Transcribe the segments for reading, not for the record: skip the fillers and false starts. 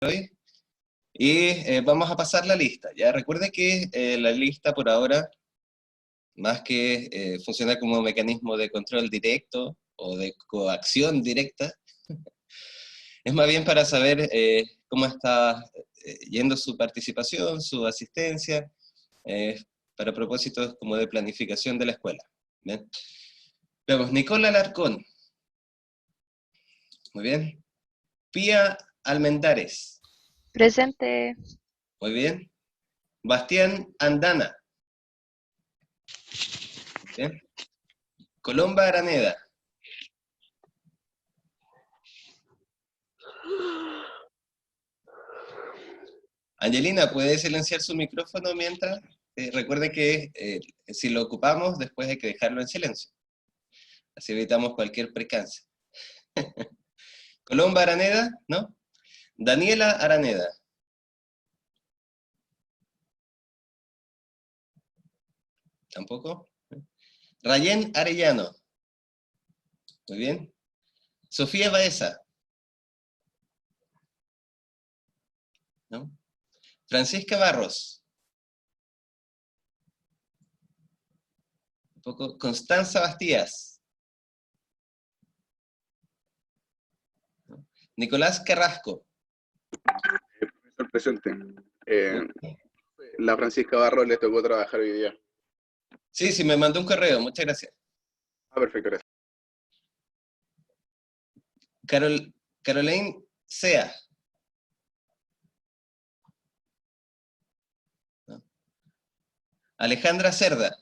hoy. Y vamos a pasar la lista. Ya recuerde que la lista por ahora, más que funcionar como mecanismo de control directo o de coacción directa, es más bien para saber cómo está yendo su participación, su asistencia, para propósitos como de planificación de la escuela. ¿Bien? Veamos, Nicola Alarcón. Muy bien. Pía Almendares. Presente. Muy bien. Bastián Andana. Bien. Colomba Araneda. Angelina, ¿puede silenciar su micrófono mientras? Recuerde que si lo ocupamos, después hay que dejarlo en silencio. Así evitamos cualquier percance. Colomba Araneda, ¿no? Daniela Araneda. ¿Tampoco? Rayén Arellano. Muy bien. Sofía Baeza. ¿No? Francisca Barros. Un poco. Constanza Bastías. ¿No? Nicolás Carrasco. Profesor presente. La Francisca Barros le tocó trabajar hoy día. Sí, sí, me mandó un correo. Muchas gracias. Perfecto, gracias. Caroline Sea. ¿No? Alejandra Cerda.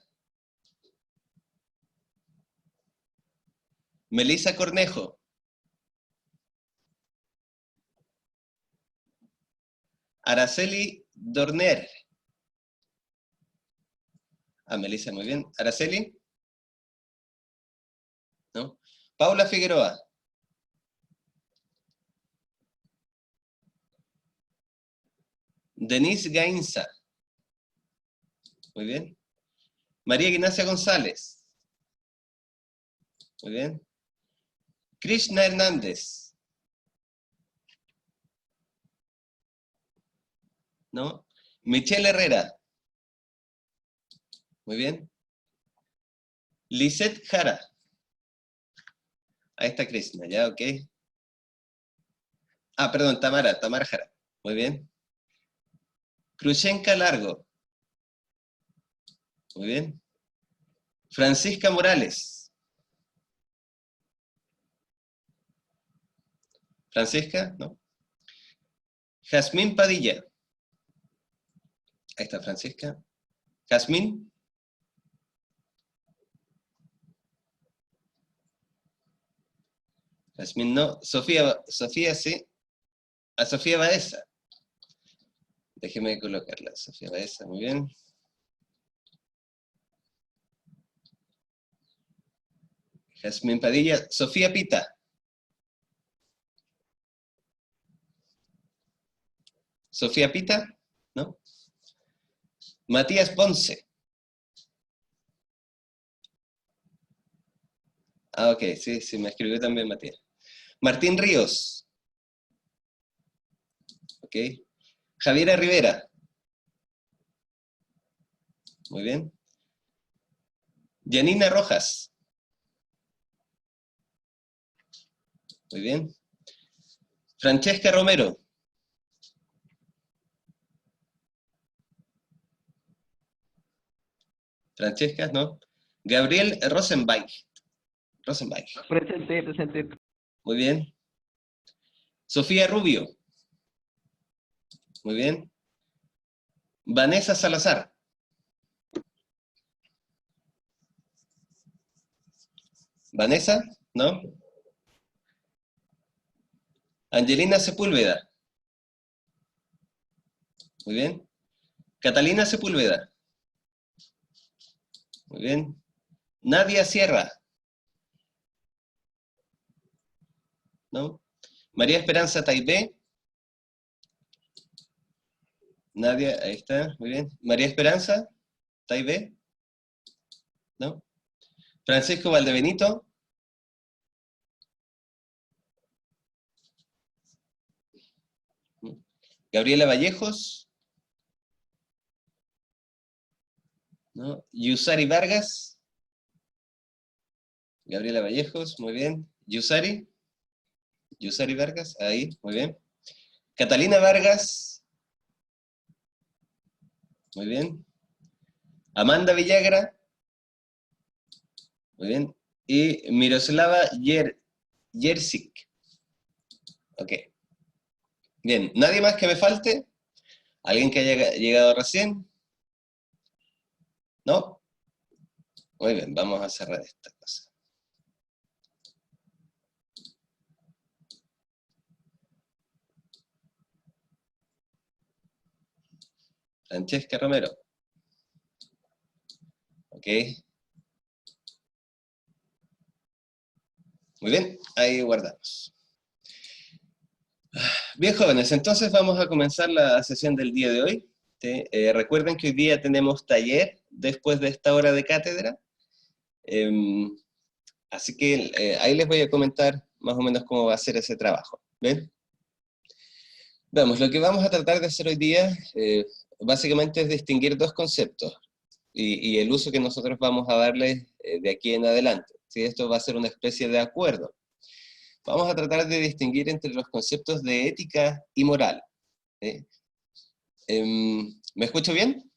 Melissa Cornejo. Araceli Dorner. Melissa, muy bien. Araceli. ¿No? Paula Figueroa. Denise Gainza. Muy bien. María Ignacia González. Muy bien. Krishna Hernández. ¿No? Michelle Herrera. Muy bien. Lisette Jara. Ahí está Krishna, ya, ok. Perdón, Tamara Jara. Muy bien. Krushenka Largo. Muy bien. Francisca Morales. Francisca, ¿no? Jazmín Padilla. Ahí está Francisca. Jazmín. Jazmín no. Sofía sí. Sofía Baeza. Déjeme colocarla. Sofía Baeza, muy bien. Jazmín Padilla. Sofía Pita. Sofía Pita, ¿no? Matías Ponce. Ok, sí, me escribió también Matías. Martín Ríos. Ok. Javiera Rivera. Muy bien. Janina Rojas. Muy bien. Francesca Romero. Francesca, ¿no? Gabriel Rosenbach. Presente. Muy bien. Sofía Rubio. Muy bien. Vanessa Salazar. Vanessa, ¿no? Angelina Sepúlveda. Muy bien. Catalina Sepúlveda. Muy bien. Nadia Sierra. ¿No? María Esperanza Taipé. Nadia, ahí está, muy bien. María Esperanza Taipé. ¿No? Francisco Valdebenito. Gabriela Vallejos. ¿No? Yusari Vargas. Gabriela Vallejos, muy bien. Yusari. Yusari Vargas, ahí, muy bien. Catalina Vargas. Muy bien. Amanda Villagra. Muy bien. Y Miroslava Jersik. Ok. Bien, ¿nadie más que me falte? ¿Alguien que haya llegado recién? ¿No? Muy bien, vamos a cerrar esta cosa. Francesca Romero. Ok. Muy bien, ahí guardamos. Bien, jóvenes, entonces vamos a comenzar la sesión del día de hoy. ¿Sí? Recuerden que hoy día tenemos taller después de esta hora de cátedra. Así que ahí les voy a comentar más o menos cómo va a ser ese trabajo. ¿Ven? Vamos, lo que vamos a tratar de hacer hoy día básicamente es distinguir dos conceptos y el uso que nosotros vamos a darle de aquí en adelante. ¿Sí? Esto va a ser una especie de acuerdo. Vamos a tratar de distinguir entre los conceptos de ética y moral. ¿Sí? ¿Me escucho bien?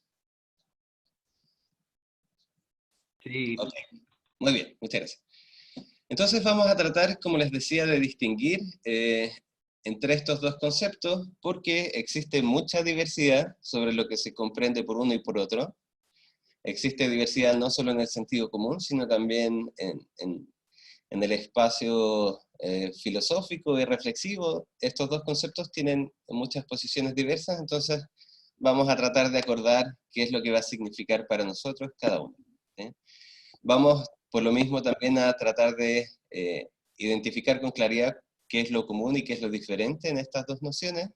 Sí. Ok, muy bien, muchas gracias. Entonces vamos a tratar, como les decía, de distinguir entre estos dos conceptos, porque existe mucha diversidad sobre lo que se comprende por uno y por otro. Existe diversidad no solo en el sentido común, sino también en el espacio filosófico y reflexivo. Estos dos conceptos tienen muchas posiciones diversas, entonces vamos a tratar de acordar qué es lo que va a significar para nosotros cada uno. ¿Sí? Vamos, por lo mismo, también a tratar de identificar con claridad qué es lo común y qué es lo diferente en estas dos nociones.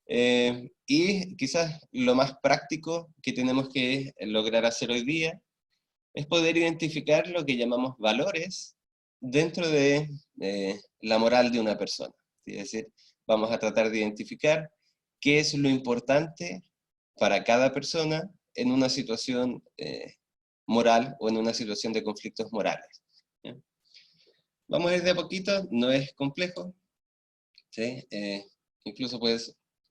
Y quizás lo más práctico que tenemos que lograr hacer hoy día es poder identificar lo que llamamos valores dentro de la moral de una persona. ¿Sí? Es decir, vamos a tratar de identificar qué es lo importante para cada persona en una situación moral o en una situación de conflictos morales. ¿Sí? Vamos a ir de a poquito, no es complejo, ¿sí? Incluso puede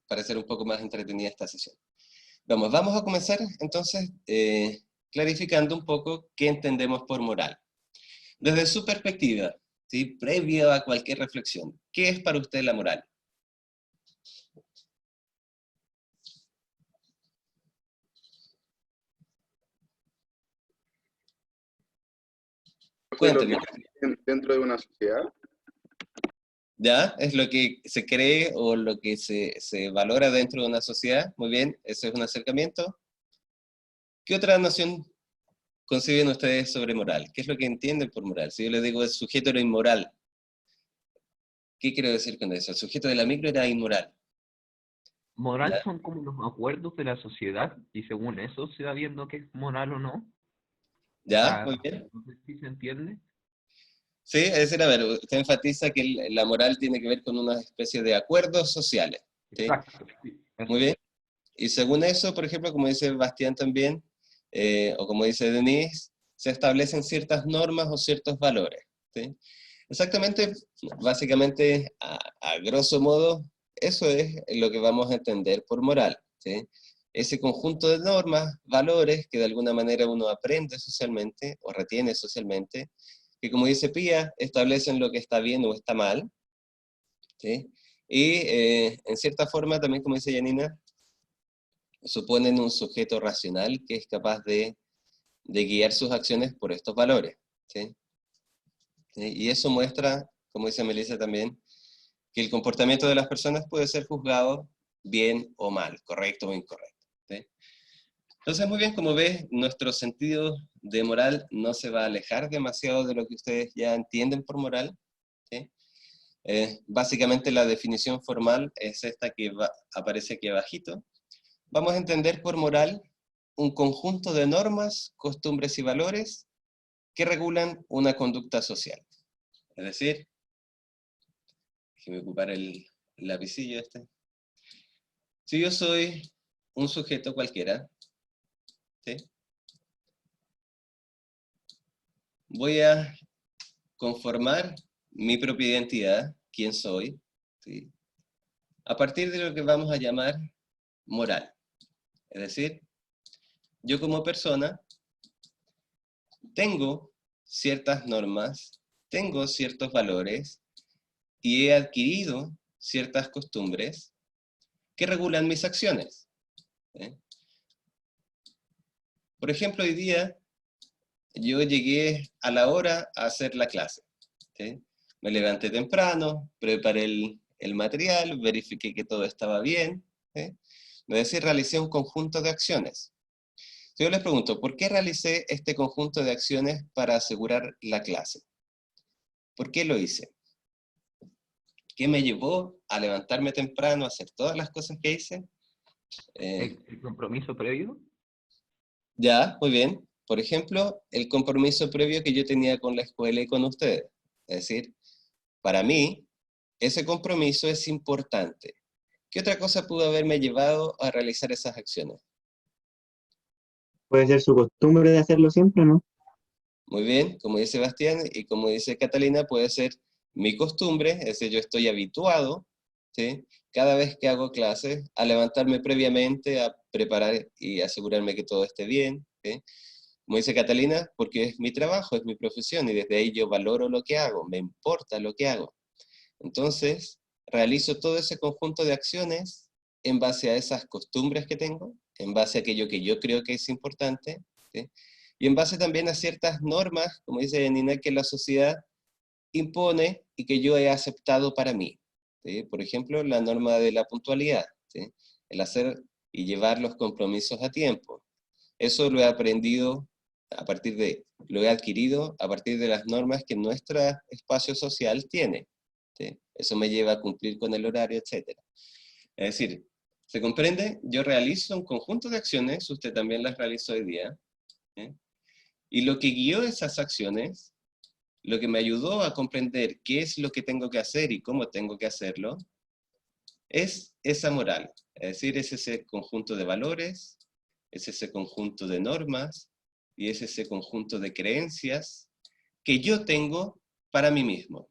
parecer un poco más entretenida esta sesión. Vamos a comenzar entonces clarificando un poco qué entendemos por moral. Desde su perspectiva, ¿sí? Previo a cualquier reflexión, ¿qué es para usted la moral? De lo que Cuéntenme. dentro de una sociedad. ¿Ya? ¿Es lo que se cree o lo que se valora dentro de una sociedad? Muy bien, eso es un acercamiento. ¿Qué otra noción conciben ustedes sobre moral? ¿Qué es lo que entienden por moral? Si yo les digo el sujeto era inmoral, ¿qué quiero decir con eso? El sujeto de la micro era inmoral. Moral ¿Ya? son como los acuerdos de la sociedad y según eso se va viendo qué es moral o no. O ¿Ya? sea, Muy bien. no sé si se entiende. Sí, es decir, a ver, usted enfatiza que la moral tiene que ver con una especie de acuerdos sociales. ¿Sí? Exacto, sí, Muy eso. bien. Y según eso, por ejemplo, como dice Bastián también, o como dice Denise, se establecen ciertas normas o ciertos valores. ¿Sí? Exactamente, básicamente, a grosso modo, eso es lo que vamos a entender por moral. ¿Sí? Ese conjunto de normas, valores, que de alguna manera uno aprende socialmente o retiene socialmente, que como dice Pía, establecen lo que está bien o está mal. ¿Sí? Y en cierta forma, también como dice Janina, suponen un sujeto racional que es capaz de guiar sus acciones por estos valores. ¿Sí? ¿Sí? Y eso muestra, como dice Melissa también, que el comportamiento de las personas puede ser juzgado bien o mal, correcto o incorrecto. ¿Sí? Entonces, muy bien, como ves, nuestro sentido de moral no se va a alejar demasiado de lo que ustedes ya entienden por moral. ¿Sí? Básicamente la definición formal es esta que aparece aquí abajito. Vamos a entender por moral un conjunto de normas, costumbres y valores que regulan una conducta social. Es decir, déjeme ocupar el lapicillo este. Si yo soy un sujeto cualquiera, ¿sí? Voy a conformar mi propia identidad, quién soy, ¿sí? A partir de lo que vamos a llamar moral. Es decir, yo como persona tengo ciertas normas, tengo ciertos valores y he adquirido ciertas costumbres que regulan mis acciones, ¿sí? Por ejemplo, hoy día yo llegué a la hora a hacer la clase, ¿sí? Me levanté temprano, preparé el material, verifiqué que todo estaba bien, ¿sí? Es decir, realicé un conjunto de acciones. Yo les pregunto, ¿por qué realicé este conjunto de acciones para asegurar la clase? ¿Por qué lo hice? ¿Qué me llevó a levantarme temprano, a hacer todas las cosas que hice? ¿El compromiso previo? Ya, muy bien. Por ejemplo, el compromiso previo que yo tenía con la escuela y con ustedes. Es decir, para mí, ese compromiso es importante. ¿Qué otra cosa pudo haberme llevado a realizar esas acciones? Puede ser su costumbre de hacerlo siempre, ¿no? Muy bien, como dice Sebastián y como dice Catalina, puede ser mi costumbre, es decir, yo estoy habituado, ¿sí? Cada vez que hago clases, a levantarme previamente, a preparar y asegurarme que todo esté bien, ¿sí? Como dice Catalina, porque es mi trabajo, es mi profesión, y desde ahí yo valoro lo que hago, me importa lo que hago. Entonces, realizo todo ese conjunto de acciones en base a esas costumbres que tengo, en base a aquello que yo creo que es importante, ¿sí? Y en base también a ciertas normas, como dice Nina, que la sociedad impone y que yo he aceptado para mí, ¿sí? Por ejemplo, la norma de la puntualidad, ¿sí? El hacer y llevar los compromisos a tiempo. Eso lo he aprendido lo he adquirido a partir de las normas que nuestro espacio social tiene, ¿sí? Eso me lleva a cumplir con el horario, etc. Es decir, ¿se comprende? Yo realizo un conjunto de acciones, usted también las realizó hoy día, ¿sí? Y lo que guió esas acciones, lo que me ayudó a comprender qué es lo que tengo que hacer y cómo tengo que hacerlo, es esa moral. Es decir, es ese conjunto de valores, es ese conjunto de normas y es ese conjunto de creencias que yo tengo para mí mismo.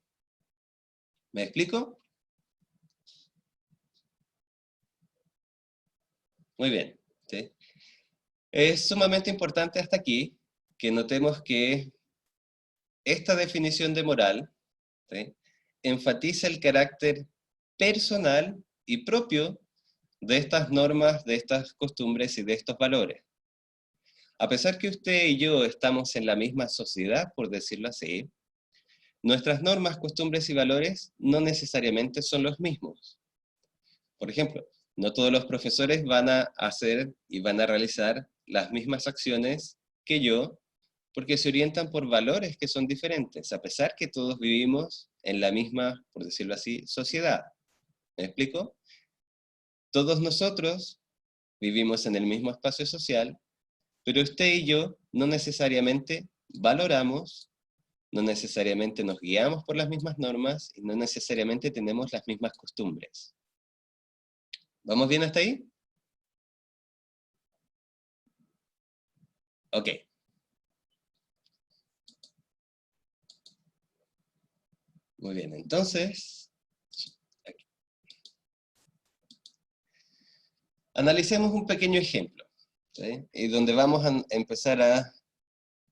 ¿Me explico? Muy bien, ¿sí? Es sumamente importante hasta aquí que notemos que esta definición de moral, ¿sí?, enfatiza el carácter personal y propio de estas normas, de estas costumbres y de estos valores. A pesar que usted y yo estamos en la misma sociedad, por decirlo así, nuestras normas, costumbres y valores no necesariamente son los mismos. Por ejemplo, no todos los profesores van a hacer y van a realizar las mismas acciones que yo, porque se orientan por valores que son diferentes, a pesar que todos vivimos en la misma, por decirlo así, sociedad. ¿Me explico? Todos nosotros vivimos en el mismo espacio social, pero usted y yo no necesariamente valoramos, no necesariamente nos guiamos por las mismas normas y no necesariamente tenemos las mismas costumbres. ¿Vamos bien hasta ahí? Ok. Muy bien, entonces, aquí. Analicemos un pequeño ejemplo, ¿sí?, y donde vamos a empezar a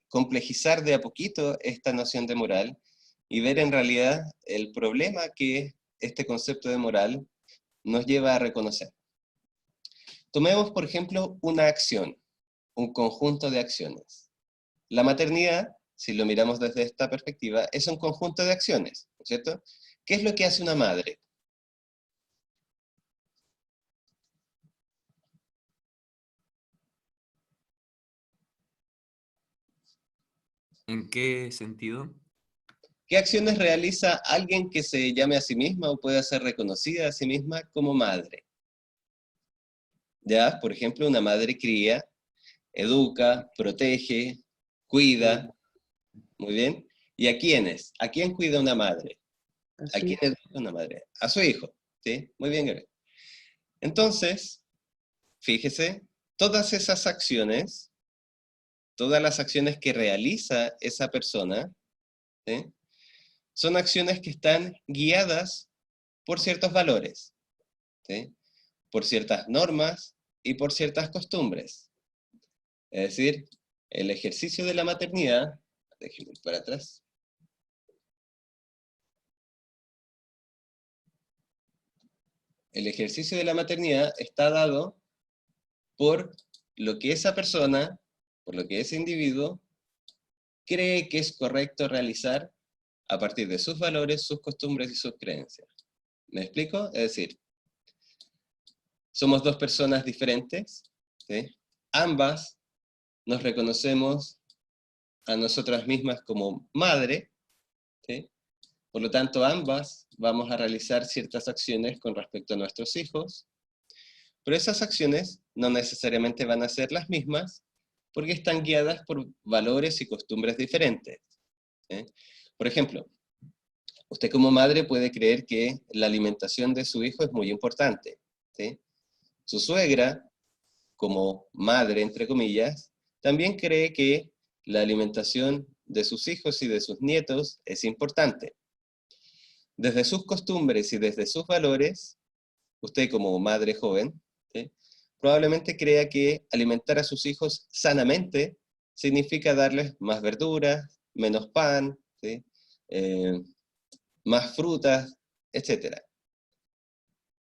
complejizar de a poquito esta noción de moral y ver en realidad el problema que este concepto de moral nos lleva a reconocer. Tomemos, por ejemplo, una acción, un conjunto de acciones. La maternidad, si lo miramos desde esta perspectiva, es un conjunto de acciones, ¿no es cierto? ¿Qué es lo que hace una madre? ¿En qué sentido? ¿Qué acciones realiza alguien que se llame a sí misma o pueda ser reconocida a sí misma como madre? Ya, por ejemplo, una madre cría, educa, protege, cuida, muy bien. ¿Y a quiénes? ¿A quién cuida una madre? ¿A quién educa una madre? A su hijo, ¿sí? Muy bien, Gabriel. Entonces, fíjese, todas esas acciones, todas las acciones que realiza esa persona, ¿sí?, son acciones que están guiadas por ciertos valores, ¿sí?, por ciertas normas y por ciertas costumbres. Es decir, el ejercicio de la maternidad, déjenme ir para atrás. El ejercicio de la maternidad está dado por lo que esa persona, por lo que ese individuo, cree que es correcto realizar a partir de sus valores, sus costumbres y sus creencias. ¿Me explico? Es decir, somos dos personas diferentes, ¿sí? Ambas nos reconocemos a nosotras mismas como madre, ¿sí? Por lo tanto, ambas vamos a realizar ciertas acciones con respecto a nuestros hijos, pero esas acciones no necesariamente van a ser las mismas, porque están guiadas por valores y costumbres diferentes, ¿sí? Por ejemplo, usted como madre puede creer que la alimentación de su hijo es muy importante, ¿sí? Su suegra, como madre, entre comillas, también cree que la alimentación de sus hijos y de sus nietos es importante. Desde sus costumbres y desde sus valores, usted como madre joven, ¿sí?, probablemente crea que alimentar a sus hijos sanamente significa darles más verduras, menos pan, ¿sí?, más frutas, etc.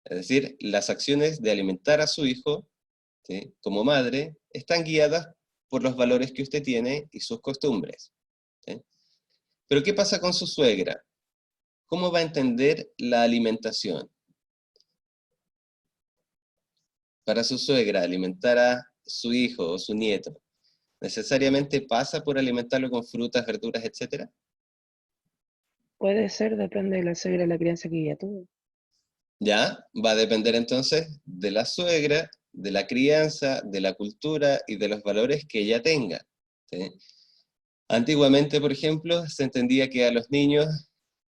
Es decir, las acciones de alimentar a su hijo, ¿sí?, como madre, están guiadas por los valores que usted tiene y sus costumbres, ¿sí? Pero ¿qué pasa con su suegra? ¿Cómo va a entender la alimentación? Para su suegra, alimentar a su hijo o su nieto, ¿necesariamente pasa por alimentarlo con frutas, verduras, etcétera? Puede ser, depende de la suegra, la crianza que ella tuvo. Ya, va a depender entonces de la suegra, de la crianza, de la cultura y de los valores que ella tenga, ¿sí? Antiguamente, por ejemplo, se entendía que a los niños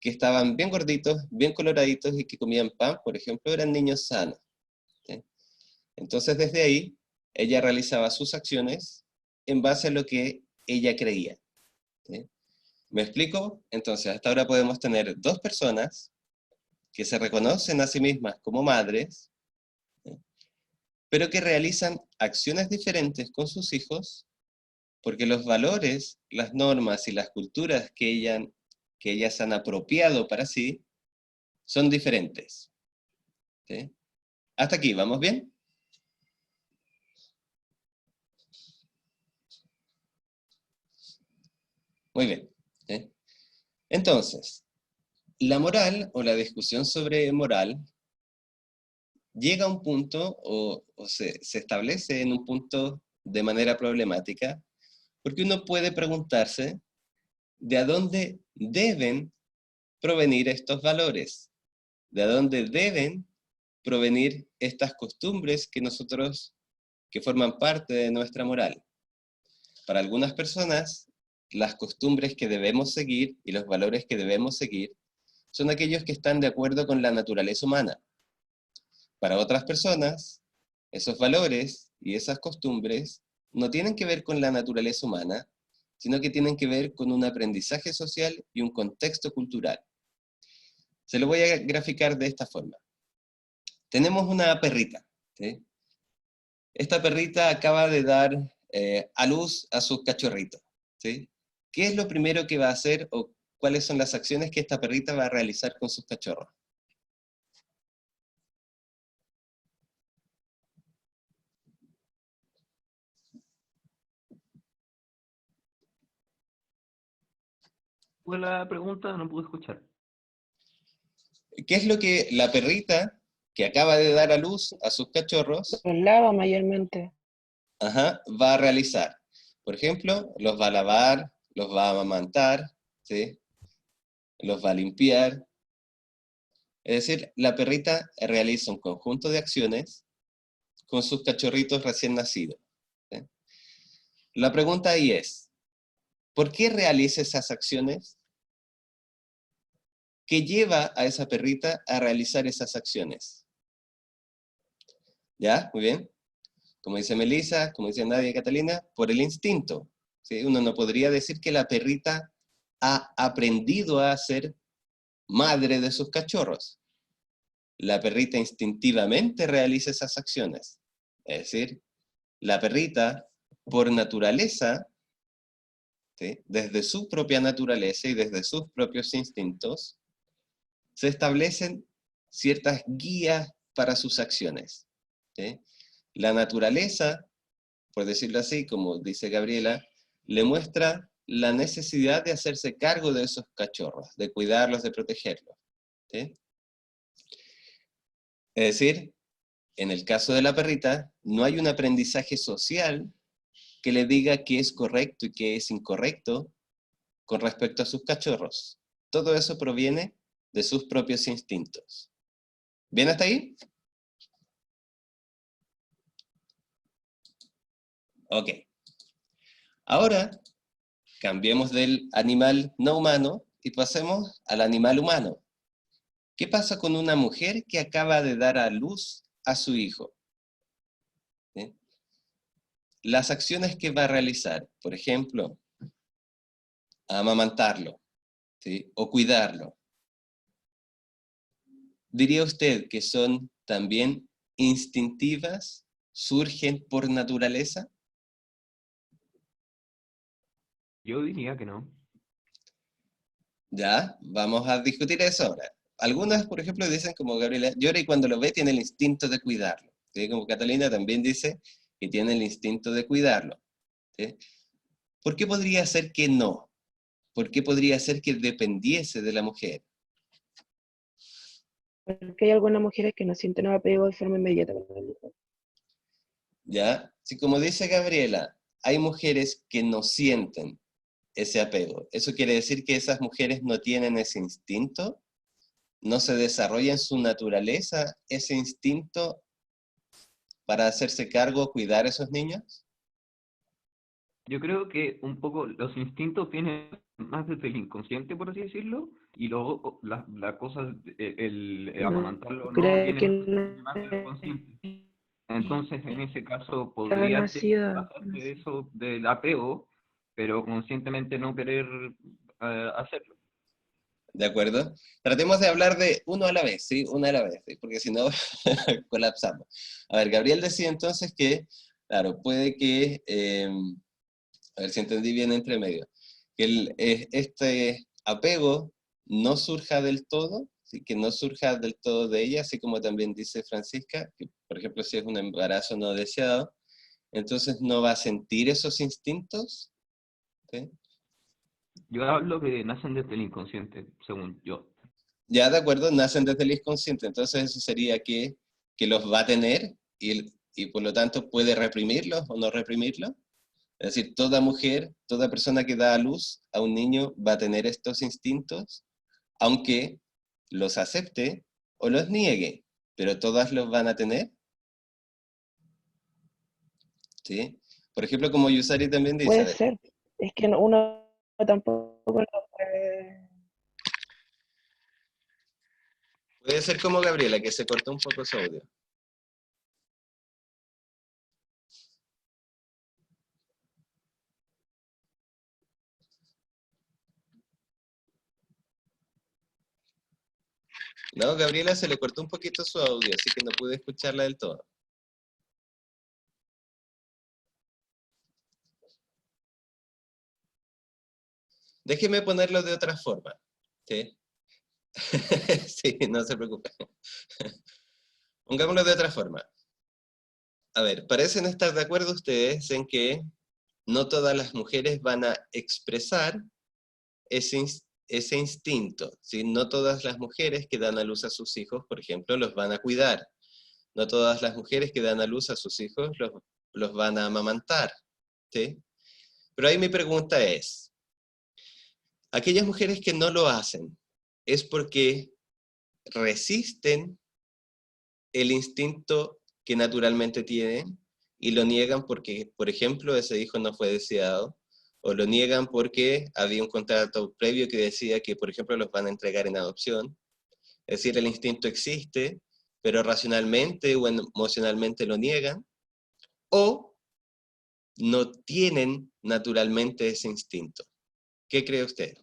que estaban bien gorditos, bien coloraditos y que comían pan, por ejemplo, eran niños sanos, ¿sí? Entonces, desde ahí, ella realizaba sus acciones en base a lo que ella creía, ¿sí? ¿Me explico? Entonces, hasta ahora podemos tener dos personas que se reconocen a sí mismas como madres, ¿sí?, pero que realizan acciones diferentes con sus hijos, porque los valores, las normas y las culturas que ellas han apropiado para sí son diferentes, ¿sí? Hasta aquí, ¿vamos bien? Muy bien, ¿sí? Entonces, la moral o la discusión sobre moral llega a un punto o se establece en un punto de manera problemática, porque uno puede preguntarse de a dónde deben provenir estos valores, de a dónde deben provenir estas costumbres que forman parte de nuestra moral. Para algunas personas, las costumbres que debemos seguir y los valores que debemos seguir son aquellos que están de acuerdo con la naturaleza humana. Para otras personas, esos valores y esas costumbres no tienen que ver con la naturaleza humana, sino que tienen que ver con un aprendizaje social y un contexto cultural. Se lo voy a graficar de esta forma. Tenemos una perrita, ¿sí? Esta perrita acaba de dar a luz a sus cachorritos, ¿sí? ¿Qué es lo primero que va a hacer o cuáles son las acciones que esta perrita va a realizar con sus cachorros? Fue la pregunta, no pude escuchar. ¿Qué es lo que la perrita que acaba de dar a luz a sus cachorros, Los lava mayormente. va a realizar? Por ejemplo, los va a lavar, los va a amamantar, ¿sí?, los va a limpiar. Es decir, la perrita realiza un conjunto de acciones con sus cachorritos recién nacidos, ¿sí? La pregunta ahí es, ¿por qué realiza esas acciones? ¿Qué lleva a esa perrita a realizar esas acciones? ¿Ya? Muy bien. Como dice Melissa, como dice Nadia y Catalina, por el instinto. ¿Sí? Uno no podría decir que la perrita ha aprendido a ser madre de sus cachorros. La perrita instintivamente realiza esas acciones. Es decir, la perrita, por naturaleza, ¿sí?, desde su propia naturaleza y desde sus propios instintos, se establecen ciertas guías para sus acciones. ¿Sí? La naturaleza, por decirlo así, como dice Gabriela, le muestra la necesidad de hacerse cargo de esos cachorros, de cuidarlos, de protegerlos. ¿Sí? Es decir, en el caso de la perrita, no hay un aprendizaje social que le diga qué es correcto y qué es incorrecto con respecto a sus cachorros. Todo eso proviene de sus propios instintos. ¿Bien hasta ahí? Ok. Ahora, cambiemos del animal no humano y pasemos al animal humano. ¿Qué pasa con una mujer que acaba de dar a luz a su hijo? ¿Sí? Las acciones que va a realizar, por ejemplo, amamantarlo, ¿sí?, o cuidarlo. ¿Diría usted que son también instintivas, surgen por naturaleza? Yo diría que no. Ya, vamos a discutir eso ahora. Algunas, por ejemplo, dicen como Gabriela, llora y cuando lo ve tiene el instinto de cuidarlo. ¿Sí? Como Catalina también dice que tiene el instinto de cuidarlo. ¿Sí? ¿Por qué podría ser que no? ¿Por qué podría ser que dependiese de la mujer? Porque hay algunas mujeres que no sienten apego de forma inmediata con el hijo. ¿Ya? Si como dice Gabriela, hay mujeres que no sienten ese apego. ¿Eso quiere decir que esas mujeres no tienen ese instinto? ¿No se desarrolla en su naturaleza ese instinto para hacerse cargo, cuidar a esos niños? Yo creo que un poco los instintos vienen más desde el inconsciente, por así decirlo, y luego la cosa, el No, amamantarlo o no, creo viene que más, no más del consciente. Entonces, en ese caso, está podría ser nacida. basarse de eso, del apego, pero conscientemente no querer hacerlo. ¿De acuerdo? Tratemos de hablar de uno a la vez, ¿sí? Una a la vez, ¿sí? Porque si no, colapsamos. A ver, Gabriel decía entonces que, claro, puede que, a ver si entendí bien entre medio, que este apego no surja del todo, ¿sí?, que no surja del todo de ella, así como también dice Francisca, que por ejemplo si es un embarazo no deseado, entonces no va a sentir esos instintos, ¿sí? Yo hablo que nacen desde el inconsciente, según yo. Ya, de acuerdo, nacen desde el inconsciente, entonces eso sería que los va a tener y por lo tanto puede reprimirlos o no reprimirlos. Es decir, toda mujer, toda persona que da a luz a un niño va a tener estos instintos, aunque los acepte o los niegue, pero todas los van a tener, ¿sí? Por ejemplo, como Yusari también dice, a Puede ver, ser. Es que uno tampoco lo puede. puede ser como Gabriela, que se cortó un poco su audio. No, Gabriela se le cortó un poquito su audio, así que no pude escucharla del todo. Déjeme ponerlo de otra forma, ¿sí? Sí, no se preocupe. Pongámoslo de otra forma. A ver, parecen estar de acuerdo ustedes en que no todas las mujeres van a expresar ese instinto, ¿sí? No todas las mujeres que dan a luz a sus hijos, por ejemplo, los van a cuidar. No todas las mujeres que dan a luz a sus hijos los van a amamantar, ¿sí? Pero ahí mi pregunta es, aquellas mujeres que no lo hacen, ¿es porque resisten el instinto que naturalmente tienen y lo niegan porque, por ejemplo, ese hijo no fue deseado, o lo niegan porque había un contrato previo que decía que, por ejemplo, los van a entregar en adopción? Es decir, el instinto existe, pero racionalmente o emocionalmente lo niegan, o no tienen naturalmente ese instinto. ¿Qué cree usted?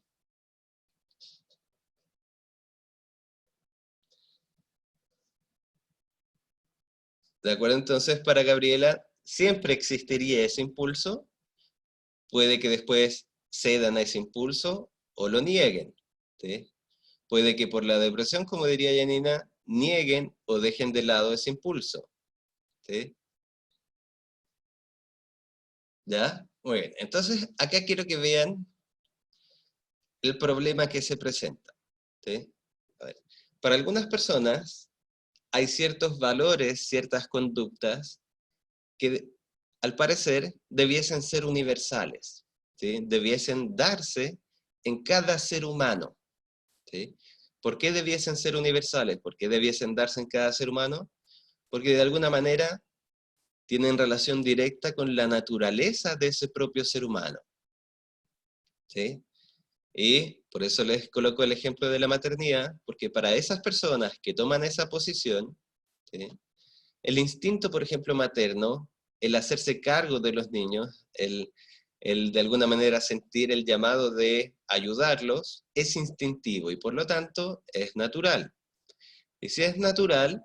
¿De acuerdo? Entonces, para Gabriela, siempre existiría ese impulso. Puede que después cedan a ese impulso o lo nieguen, ¿sí? Puede que por la depresión, como diría Janina, nieguen o dejen de lado ese impulso, ¿sí? ¿Ya? Muy bien. Entonces, acá quiero que vean el problema que se presenta, ¿sí? A ver. Para algunas personas hay ciertos valores, ciertas conductas que al parecer debiesen ser universales, ¿sí? Debiesen darse en cada ser humano, ¿sí? ¿Por qué debiesen ser universales? ¿Por qué debiesen darse en cada ser humano? Porque de alguna manera tienen relación directa con la naturaleza de ese propio ser humano, ¿sí? Y por eso les coloco el ejemplo de la maternidad, porque para esas personas que toman esa posición, ¿sí? El instinto, por ejemplo, materno, el hacerse cargo de los niños, el de alguna manera sentir el llamado de ayudarlos, es instintivo y por lo tanto es natural. Y si es natural,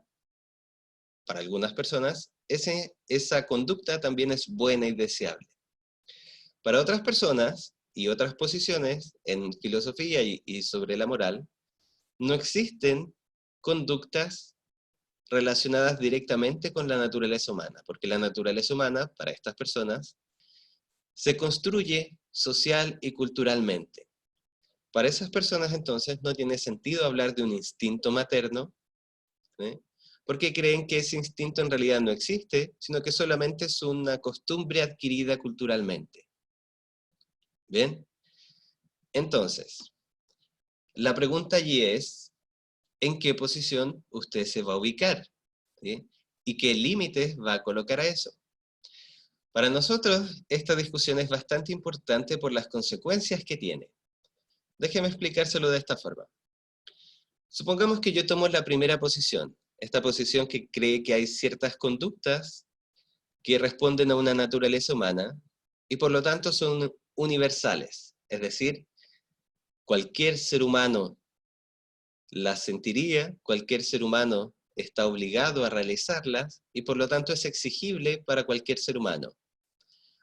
para algunas personas, esa conducta también es buena y deseable. Para otras personas y otras posiciones en filosofía y sobre la moral, no existen conductas relacionadas directamente con la naturaleza humana, porque la naturaleza humana, para estas personas, se construye social y culturalmente. Para esas personas, entonces, no tiene sentido hablar de un instinto materno, ¿sí? Porque creen que ese instinto en realidad no existe, sino que solamente es una costumbre adquirida culturalmente. ¿Bien? Entonces, la pregunta allí es, ¿en qué posición usted se va a ubicar? ¿Sí? ¿Y qué límites va a colocar a eso? Para nosotros, esta discusión es bastante importante por las consecuencias que tiene. Déjeme explicárselo de esta forma. Supongamos que yo tomo la primera posición, esta posición que cree que hay ciertas conductas que responden a una naturaleza humana y por lo tanto son universales, es decir, cualquier ser humano las sentiría, cualquier ser humano está obligado a realizarlas y por lo tanto es exigible para cualquier ser humano.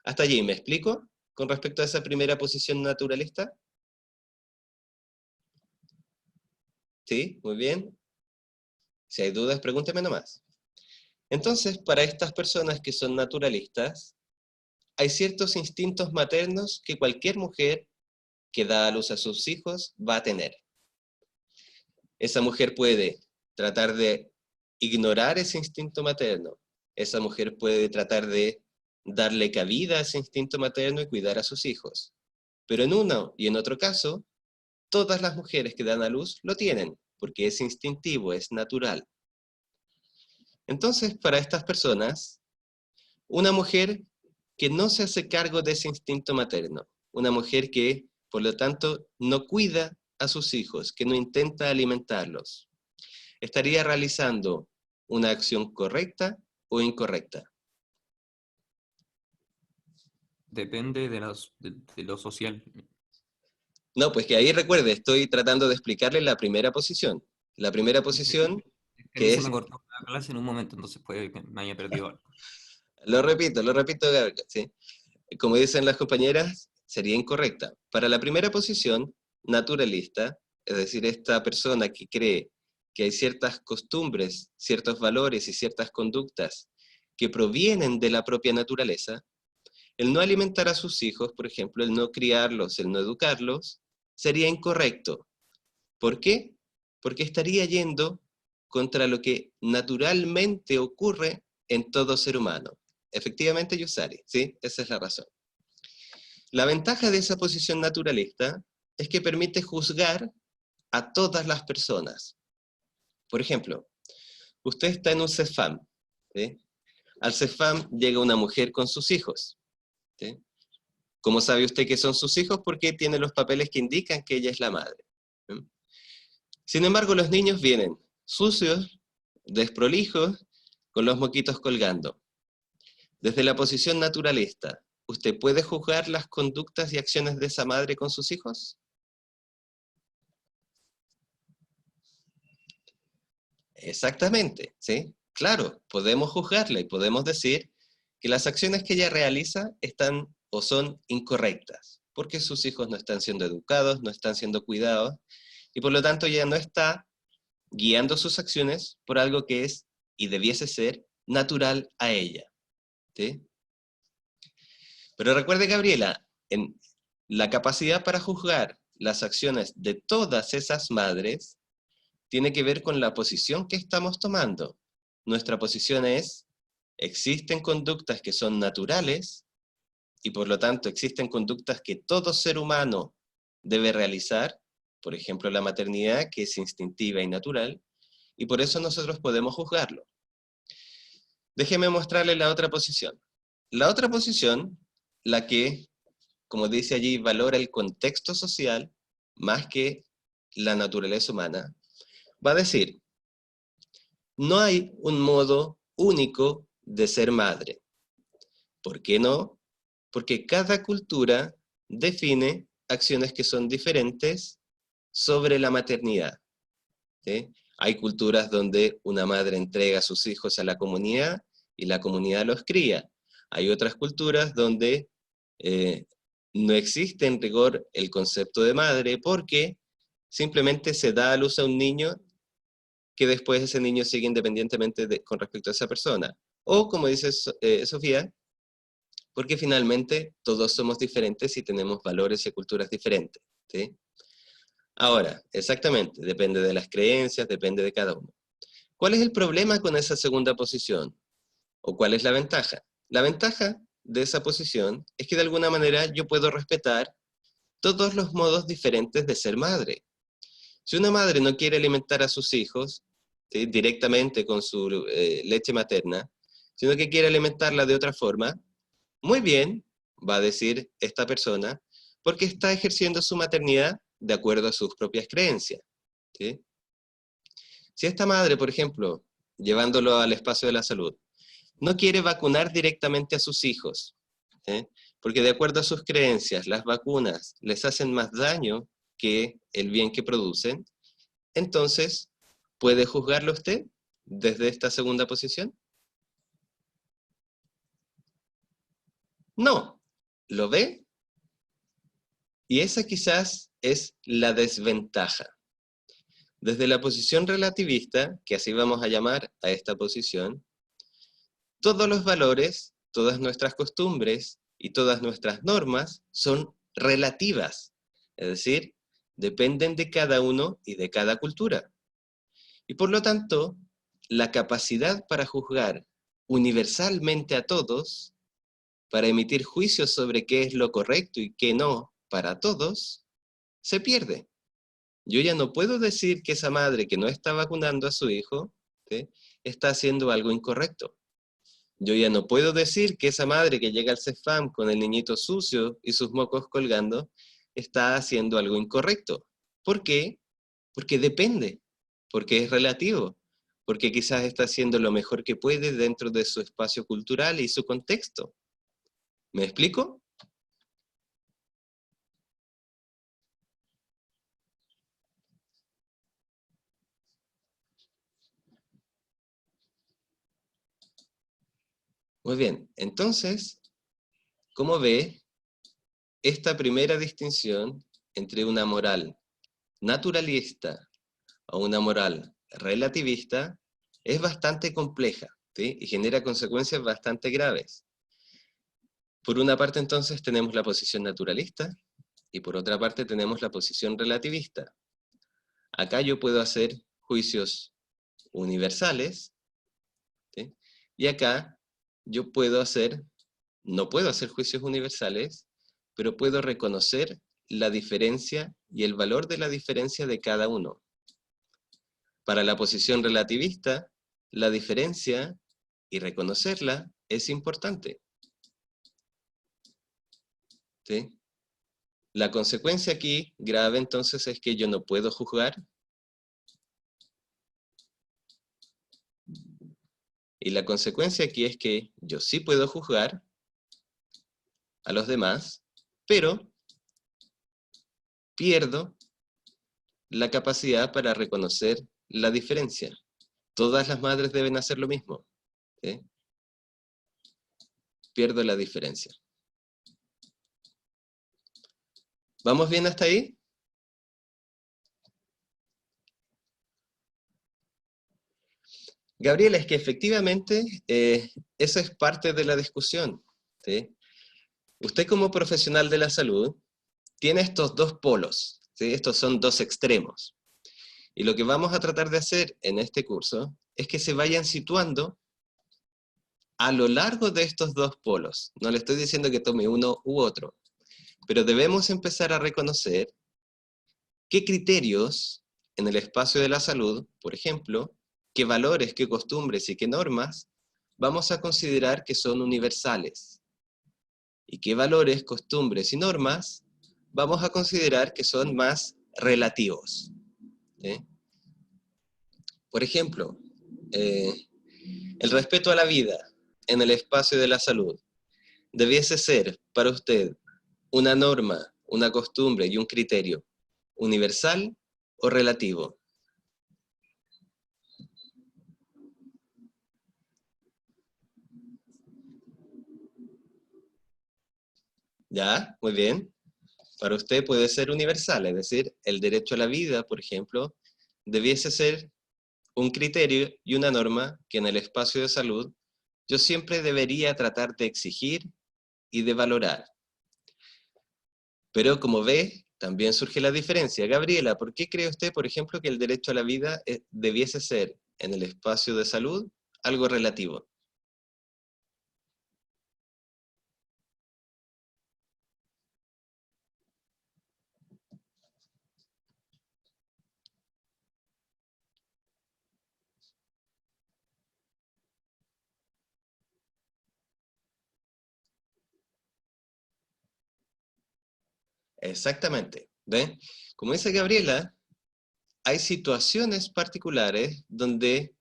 ¿Hasta allí me explico con respecto a esa primera posición naturalista? ¿Sí? Muy bien. Si hay dudas, pregúnteme nomás. Entonces, para estas personas que son naturalistas, hay ciertos instintos maternos que cualquier mujer que da a luz a sus hijos va a tener. Esa mujer puede tratar de ignorar ese instinto materno. Esa mujer puede tratar de darle cabida a ese instinto materno y cuidar a sus hijos. Pero en uno y en otro caso, todas las mujeres que dan a luz lo tienen, porque es instintivo, es natural. Entonces, para estas personas, una mujer que no se hace cargo de ese instinto materno, una mujer que, por lo tanto, no cuida a sus hijos, que no intenta alimentarlos, estaría realizando una acción correcta o incorrecta. Depende de lo social. No, pues que ahí recuerde, estoy tratando de explicarle la primera posición. La primera posición, A mí que se es, me cortó la clase en un momento, entonces puede que me haya perdido algo. lo repito, Gabriel, ¿sí? Como dicen las compañeras, sería incorrecta. Para la primera posición, naturalista, es decir, esta persona que cree que hay ciertas costumbres, ciertos valores y ciertas conductas que provienen de la propia naturaleza, el no alimentar a sus hijos, por ejemplo, el no criarlos, el no educarlos, sería incorrecto. ¿Por qué? Porque estaría yendo contra lo que naturalmente ocurre en todo ser humano. Efectivamente, Yusari, ¿sí? Esa es la razón. La ventaja de esa posición naturalista es que permite juzgar a todas las personas. Por ejemplo, usted está en un CEFAM, ¿sí? Al CEFAM llega una mujer con sus hijos, ¿sí? ¿Cómo sabe usted que son sus hijos? Porque tiene los papeles que indican que ella es la madre, ¿sí? Sin embargo, los niños vienen sucios, desprolijos, con los moquitos colgando. Desde la posición naturalista, ¿usted puede juzgar las conductas y acciones de esa madre con sus hijos? Exactamente, ¿sí? Claro, podemos juzgarla y podemos decir que las acciones que ella realiza están o son incorrectas, porque sus hijos no están siendo educados, no están siendo cuidados, y por lo tanto ella no está guiando sus acciones por algo que es y debiese ser natural a ella, ¿sí? Pero recuerde, Gabriela, en la capacidad para juzgar las acciones de todas esas madres tiene que ver con la posición que estamos tomando. Nuestra posición es, existen conductas que son naturales, y por lo tanto existen conductas que todo ser humano debe realizar, por ejemplo la maternidad, que es instintiva y natural, y por eso nosotros podemos juzgarlo. Déjeme mostrarle la otra posición. La otra posición, la que, como dice allí, valora el contexto social más que la naturaleza humana, va a decir, no hay un modo único de ser madre. ¿Por qué no? Porque cada cultura define acciones que son diferentes sobre la maternidad, ¿sí? Hay culturas donde una madre entrega a sus hijos a la comunidad y la comunidad los cría. Hay otras culturas donde no existe en rigor el concepto de madre porque simplemente se da a luz a un niño que después ese niño sigue independientemente con respecto a esa persona. O, como dice Sofía, porque finalmente todos somos diferentes y tenemos valores y culturas diferentes, ¿sí? Ahora, exactamente, depende de las creencias, depende de cada uno. ¿Cuál es el problema con esa segunda posición? ¿O cuál es la ventaja? La ventaja de esa posición es que de alguna manera yo puedo respetar todos los modos diferentes de ser madre. Si una madre no quiere alimentar a sus hijos, ¿sí?, directamente con su leche materna, sino que quiere alimentarla de otra forma, muy bien, va a decir esta persona, porque está ejerciendo su maternidad de acuerdo a sus propias creencias, ¿sí? Si esta madre, por ejemplo, llevándolo al espacio de la salud, no quiere vacunar directamente a sus hijos, ¿sí?, porque de acuerdo a sus creencias, las vacunas les hacen más daño que el bien que producen, entonces, ¿puede juzgarlo usted desde esta segunda posición? No. ¿Lo ve? Y esa quizás es la desventaja. Desde la posición relativista, que así vamos a llamar a esta posición, todos los valores, todas nuestras costumbres y todas nuestras normas son relativas, es decir, dependen de cada uno y de cada cultura. Y por lo tanto, la capacidad para juzgar universalmente a todos, para emitir juicios sobre qué es lo correcto y qué no para todos, se pierde. Yo ya no puedo decir que esa madre que no está vacunando a su hijo, ¿sí?, está haciendo algo incorrecto. Yo ya no puedo decir que esa madre que llega al CEFAM con el niñito sucio y sus mocos colgando, está haciendo algo incorrecto. ¿Por qué? Porque depende, porque es relativo, porque quizás está haciendo lo mejor que puede dentro de su espacio cultural y su contexto. ¿Me explico? Muy bien, entonces, ¿cómo ve esta primera distinción entre una moral naturalista o una moral relativista? Es bastante compleja, ¿sí?, y genera consecuencias bastante graves. Por una parte entonces tenemos la posición naturalista y por otra parte tenemos la posición relativista. Acá yo puedo hacer juicios universales, ¿sí?, y acá yo no puedo hacer juicios universales, pero puedo reconocer la diferencia y el valor de la diferencia de cada uno. Para la posición relativista, la diferencia y reconocerla es importante, ¿sí? La consecuencia aquí grave entonces es que yo no puedo juzgar Y la consecuencia aquí es que yo sí puedo juzgar a los demás, pero pierdo la capacidad para reconocer la diferencia. Todas las madres deben hacer lo mismo, ¿sí? Pierdo la diferencia. ¿Vamos bien hasta ahí? Gabriela, es que efectivamente eso es parte de la discusión, ¿sí? Usted como profesional de la salud tiene estos dos polos, ¿sí? Estos son dos extremos. Y lo que vamos a tratar de hacer en este curso es que se vayan situando a lo largo de estos dos polos. No le estoy diciendo que tome uno u otro, pero debemos empezar a reconocer qué criterios en el espacio de la salud, por ejemplo, qué valores, qué costumbres y qué normas vamos a considerar que son universales. Y qué valores, costumbres y normas vamos a considerar que son más relativos, ¿sí? Por ejemplo, el respeto a la vida en el espacio de la salud debiese ser para usted una norma, una costumbre y un criterio universal o relativo. ¿Ya? Muy bien. Para usted puede ser universal, es decir, el derecho a la vida, por ejemplo, debiese ser un criterio y una norma que en el espacio de salud yo siempre debería tratar de exigir y de valorar. Pero como ve, también surge la diferencia. Gabriela, ¿por qué cree usted, por ejemplo, que el derecho a la vida debiese ser en el espacio de salud algo relativo? Exactamente. ¿Ve? Como dice Gabriela, hay situaciones particulares donde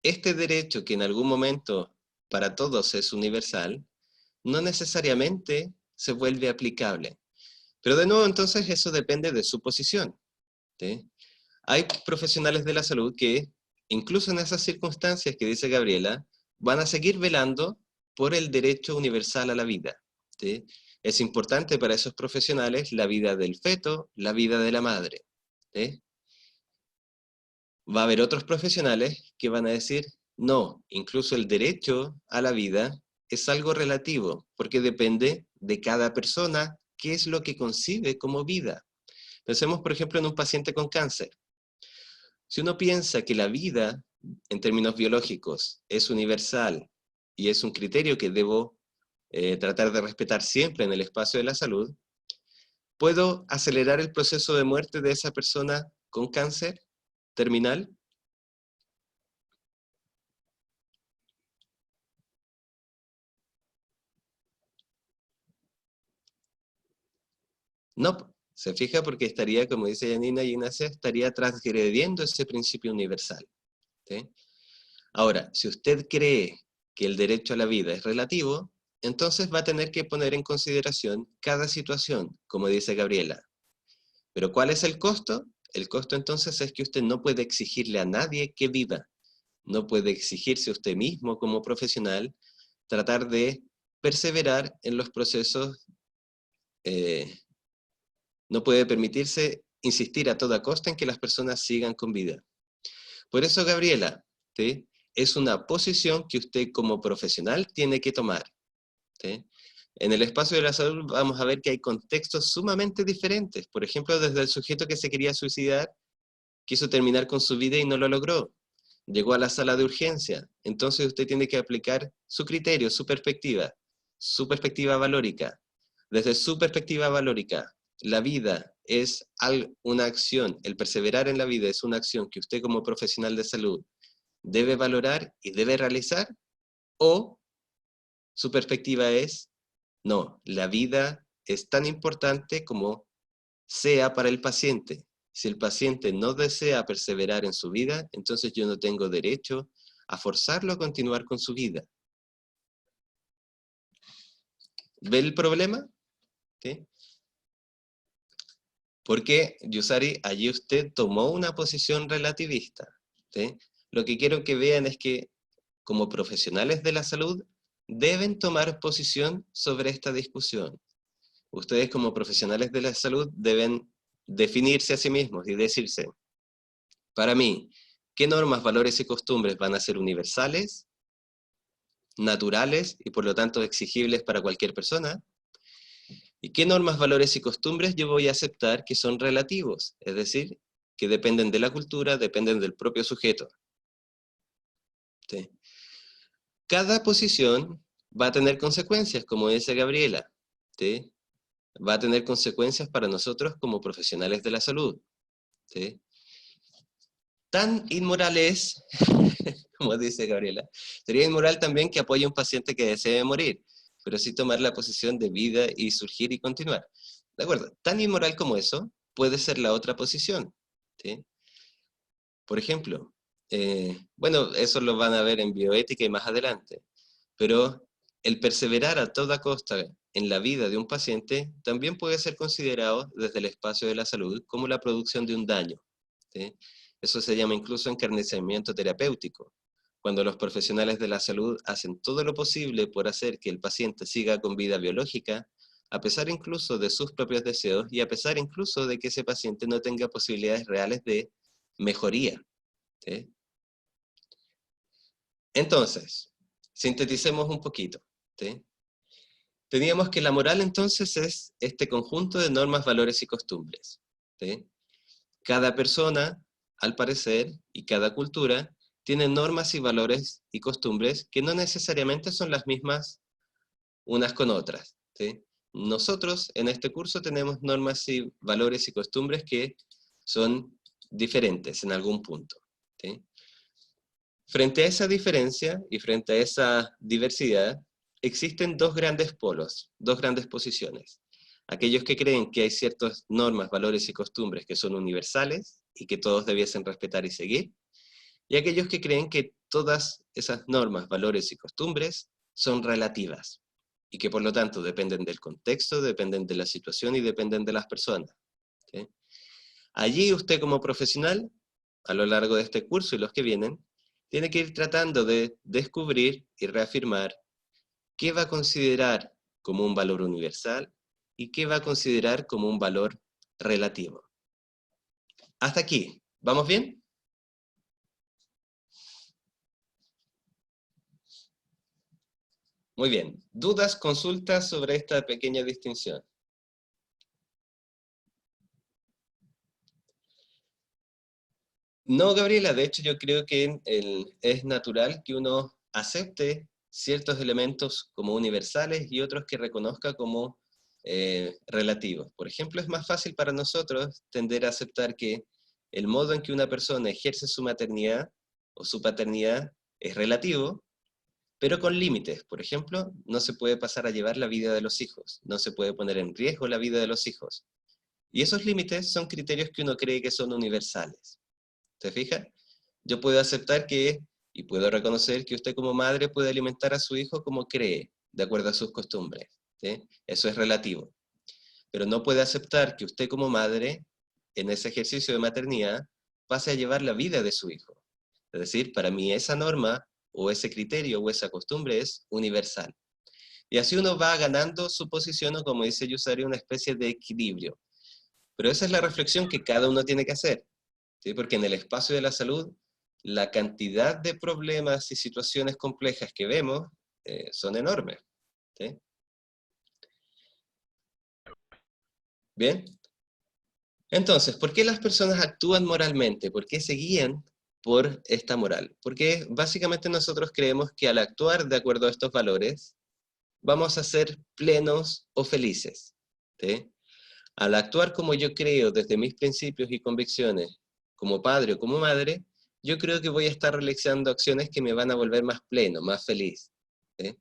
este derecho, que en algún momento para todos es universal, no necesariamente se vuelve aplicable. Pero de nuevo, entonces, eso depende de su posición, ¿sí? Hay profesionales de la salud que, incluso en esas circunstancias que dice Gabriela, van a seguir velando por el derecho universal a la vida, ¿sí? Es importante para esos profesionales la vida del feto, la vida de la madre, ¿sí? Va a haber otros profesionales que van a decir, no, incluso el derecho a la vida es algo relativo, porque depende de cada persona qué es lo que concibe como vida. Pensemos, por ejemplo, en un paciente con cáncer. Si uno piensa que la vida, en términos biológicos, es universal y es un criterio que debo tratar de respetar siempre en el espacio de la salud, ¿puedo acelerar el proceso de muerte de esa persona con cáncer terminal? No, se fija porque estaría, como dice Janina y Ignacia, estaría transgrediendo ese principio universal, ¿sí? Ahora, si usted cree que el derecho a la vida es relativo, entonces va a tener que poner en consideración cada situación, como dice Gabriela. ¿Pero cuál es el costo? El costo entonces es que usted no puede exigirle a nadie que viva. No puede exigirse usted mismo como profesional tratar de perseverar en los procesos. No puede permitirse insistir a toda costa en que las personas sigan con vida. Por eso, Gabriela, ¿sí?, es una posición que usted como profesional tiene que tomar, ¿sí? En el espacio de la salud vamos a ver que hay contextos sumamente diferentes. Por ejemplo, desde el sujeto que se quería suicidar, quiso terminar con su vida y no lo logró. Llegó a la sala de urgencia. Entonces usted tiene que aplicar su criterio, su perspectiva valórica. Desde su perspectiva valórica, la vida es una acción, el perseverar en la vida es una acción que usted como profesional de salud debe valorar y debe realizar, o su perspectiva es, no, la vida es tan importante como sea para el paciente. Si el paciente no desea perseverar en su vida, entonces yo no tengo derecho a forzarlo a continuar con su vida. ¿Ve el problema? ¿Sí? Porque, Yusari, allí usted tomó una posición relativista. ¿Sí? Lo que quiero que vean es que, como profesionales de la salud, deben tomar posición sobre esta discusión. Ustedes, como profesionales de la salud, deben definirse a sí mismos y decirse, para mí, ¿qué normas, valores y costumbres van a ser universales, naturales y por lo tanto exigibles para cualquier persona? ¿Y qué normas, valores y costumbres yo voy a aceptar que son relativos? Es decir, que dependen de la cultura, dependen del propio sujeto. ¿Sí? Cada posición va a tener consecuencias, como dice Gabriela. ¿Sí? Va a tener consecuencias para nosotros como profesionales de la salud. ¿Sí? Tan inmoral es, como dice Gabriela, sería inmoral también que apoye a un paciente que desee morir, pero sí tomar la posición de vida y surgir y continuar. ¿De acuerdo? Tan inmoral como eso puede ser la otra posición. ¿Sí? Por ejemplo, bueno, eso lo van a ver en bioética y más adelante, pero el perseverar a toda costa en la vida de un paciente también puede ser considerado desde el espacio de la salud como la producción de un daño. ¿Sí? Eso se llama incluso encarnecimiento terapéutico, cuando los profesionales de la salud hacen todo lo posible por hacer que el paciente siga con vida biológica, a pesar incluso de sus propios deseos y a pesar incluso de que ese paciente no tenga posibilidades reales de mejoría. ¿Sí? Entonces, sinteticemos un poquito. ¿Sí? Teníamos que la moral entonces es este conjunto de normas, valores y costumbres. ¿Sí? Cada persona, al parecer, y cada cultura, tiene normas y valores y costumbres que no necesariamente son las mismas unas con otras. ¿Sí? Nosotros en este curso tenemos normas y valores y costumbres que son diferentes en algún punto. ¿Sí? Frente a esa diferencia y frente a esa diversidad, existen dos grandes polos, dos grandes posiciones. Aquellos que creen que hay ciertas normas, valores y costumbres que son universales y que todos debiesen respetar y seguir, y aquellos que creen que todas esas normas, valores y costumbres son relativas y que por lo tanto dependen del contexto, dependen de la situación y dependen de las personas. ¿Sí? Allí usted como profesional, a lo largo de este curso y los que vienen, tiene que ir tratando de descubrir y reafirmar qué va a considerar como un valor universal y qué va a considerar como un valor relativo. Hasta aquí, ¿vamos bien? Muy bien. ¿Dudas, consultas sobre esta pequeña distinción? No, Gabriela, de hecho yo creo que es natural que uno acepte ciertos elementos como universales y otros que reconozca como relativos. Por ejemplo, es más fácil para nosotros tender a aceptar que el modo en que una persona ejerce su maternidad o su paternidad es relativo, pero con límites. Por ejemplo, no se puede pasar a llevar la vida de los hijos, no se puede poner en riesgo la vida de los hijos. Y esos límites son criterios que uno cree que son universales. ¿Se fija? Yo puedo aceptar que, y puedo reconocer que usted como madre puede alimentar a su hijo como cree, de acuerdo a sus costumbres. ¿Sí? Eso es relativo. Pero no puede aceptar que usted como madre, en ese ejercicio de maternidad, pase a llevar la vida de su hijo. Es decir, para mí esa norma, o ese criterio, o esa costumbre es universal. Y así uno va ganando su posición, o como dice Yusari, una especie de equilibrio. Pero esa es la reflexión que cada uno tiene que hacer. ¿Sí? Porque en el espacio de la salud, la cantidad de problemas y situaciones complejas que vemos son enormes. ¿Sí? Bien. Entonces, ¿por qué las personas actúan moralmente? ¿Por qué se guían por esta moral? Porque básicamente nosotros creemos que al actuar de acuerdo a estos valores, vamos a ser plenos o felices. ¿Sí? Al actuar como yo creo desde mis principios y convicciones, como padre o como madre, yo creo que voy a estar realizando acciones que me van a volver más pleno, más feliz. ¿Sí?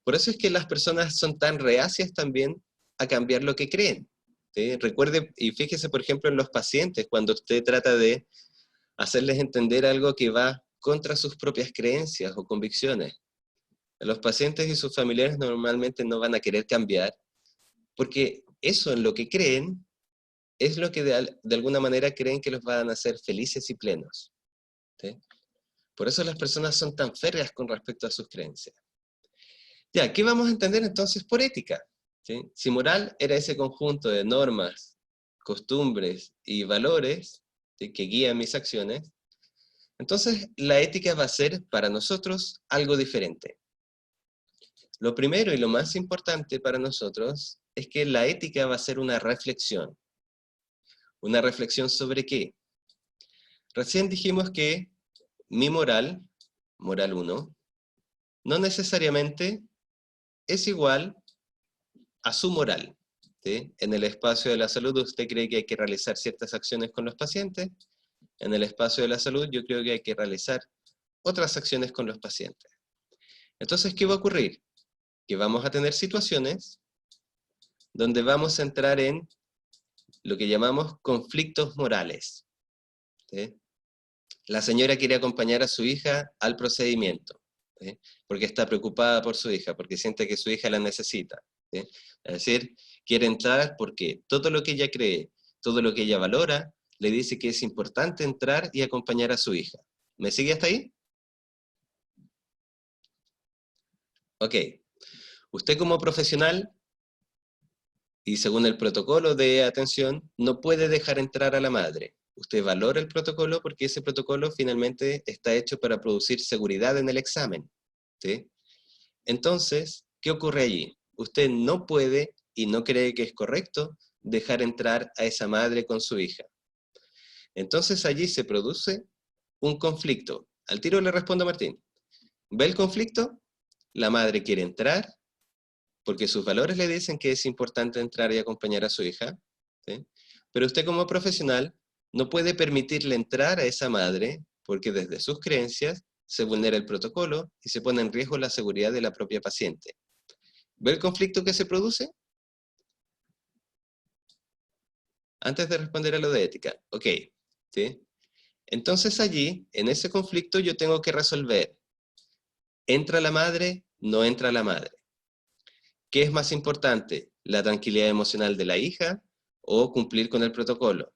Por eso es que las personas son tan reacias también a cambiar lo que creen. ¿Sí? Recuerde y fíjese, por ejemplo, en los pacientes, cuando usted trata de hacerles entender algo que va contra sus propias creencias o convicciones. Los pacientes y sus familiares normalmente no van a querer cambiar, porque eso en lo que creen es lo que de alguna manera creen que los van a hacer felices y plenos. ¿Sí? Por eso las personas son tan férreas con respecto a sus creencias. Ya, ¿qué vamos a entender entonces por ética? ¿Sí? Si moral era ese conjunto de normas, costumbres y valores, ¿sí?, que guían mis acciones, entonces la ética va a ser para nosotros algo diferente. Lo primero y lo más importante para nosotros es que la ética va a ser una reflexión. ¿Una reflexión sobre qué? Recién dijimos que mi moral, moral 1, no necesariamente es igual a su moral. ¿Sí? En el espacio de la salud usted cree que hay que realizar ciertas acciones con los pacientes. En el espacio de la salud yo creo que hay que realizar otras acciones con los pacientes. Entonces, ¿qué va a ocurrir? Que vamos a tener situaciones donde vamos a entrar en lo que llamamos conflictos morales. ¿Sí? La señora quiere acompañar a su hija al procedimiento, ¿sí?, porque está preocupada por su hija, porque siente que su hija la necesita. ¿Sí? Es decir, quiere entrar porque todo lo que ella cree, todo lo que ella valora, le dice que es importante entrar y acompañar a su hija. ¿Me sigue hasta ahí? Ok. Usted como profesional, y según el protocolo de atención, no puede dejar entrar a la madre. Usted valora el protocolo porque ese protocolo finalmente está hecho para producir seguridad en el examen. ¿Sí? Entonces, ¿qué ocurre allí? Usted no puede, y no cree que es correcto, dejar entrar a esa madre con su hija. Entonces allí se produce un conflicto. Al tiro le respondo a Martín. ¿Ve el conflicto? La madre quiere entrar, porque sus valores le dicen que es importante entrar y acompañar a su hija, ¿sí? Pero usted como profesional no puede permitirle entrar a esa madre, porque desde sus creencias se vulnera el protocolo y se pone en riesgo la seguridad de la propia paciente. ¿Ve el conflicto que se produce? Antes de responder a lo de ética, ok, ¿sí? Entonces allí, en ese conflicto yo tengo que resolver, ¿entra la madre? ¿No entra la madre? ¿Qué es más importante? ¿La tranquilidad emocional de la hija o cumplir con el protocolo?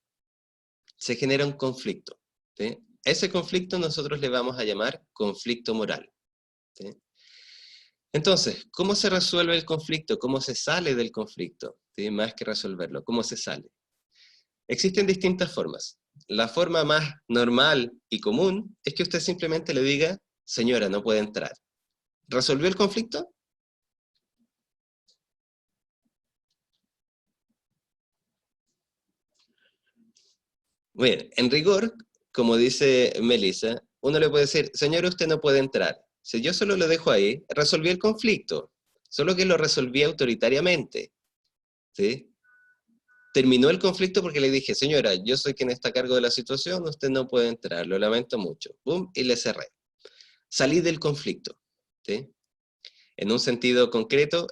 Se genera un conflicto. ¿Sí? Ese conflicto nosotros le vamos a llamar conflicto moral. ¿Sí? Entonces, ¿cómo se resuelve el conflicto? ¿Cómo se sale del conflicto? ¿Sí? Más que resolverlo, ¿cómo se sale? Existen distintas formas. La forma más normal y común es que usted simplemente le diga, señora, no puede entrar. ¿Resolvió el conflicto? Bien, en rigor, como dice Melissa, uno le puede decir, señora, usted no puede entrar. Si yo solo lo dejo ahí, resolví el conflicto, solo que lo resolví autoritariamente. ¿Sí? Terminó el conflicto porque le dije, señora, yo soy quien está a cargo de la situación, usted no puede entrar, lo lamento mucho. ¡Bum! Y le cerré. Salí del conflicto. ¿Sí? En un sentido concreto,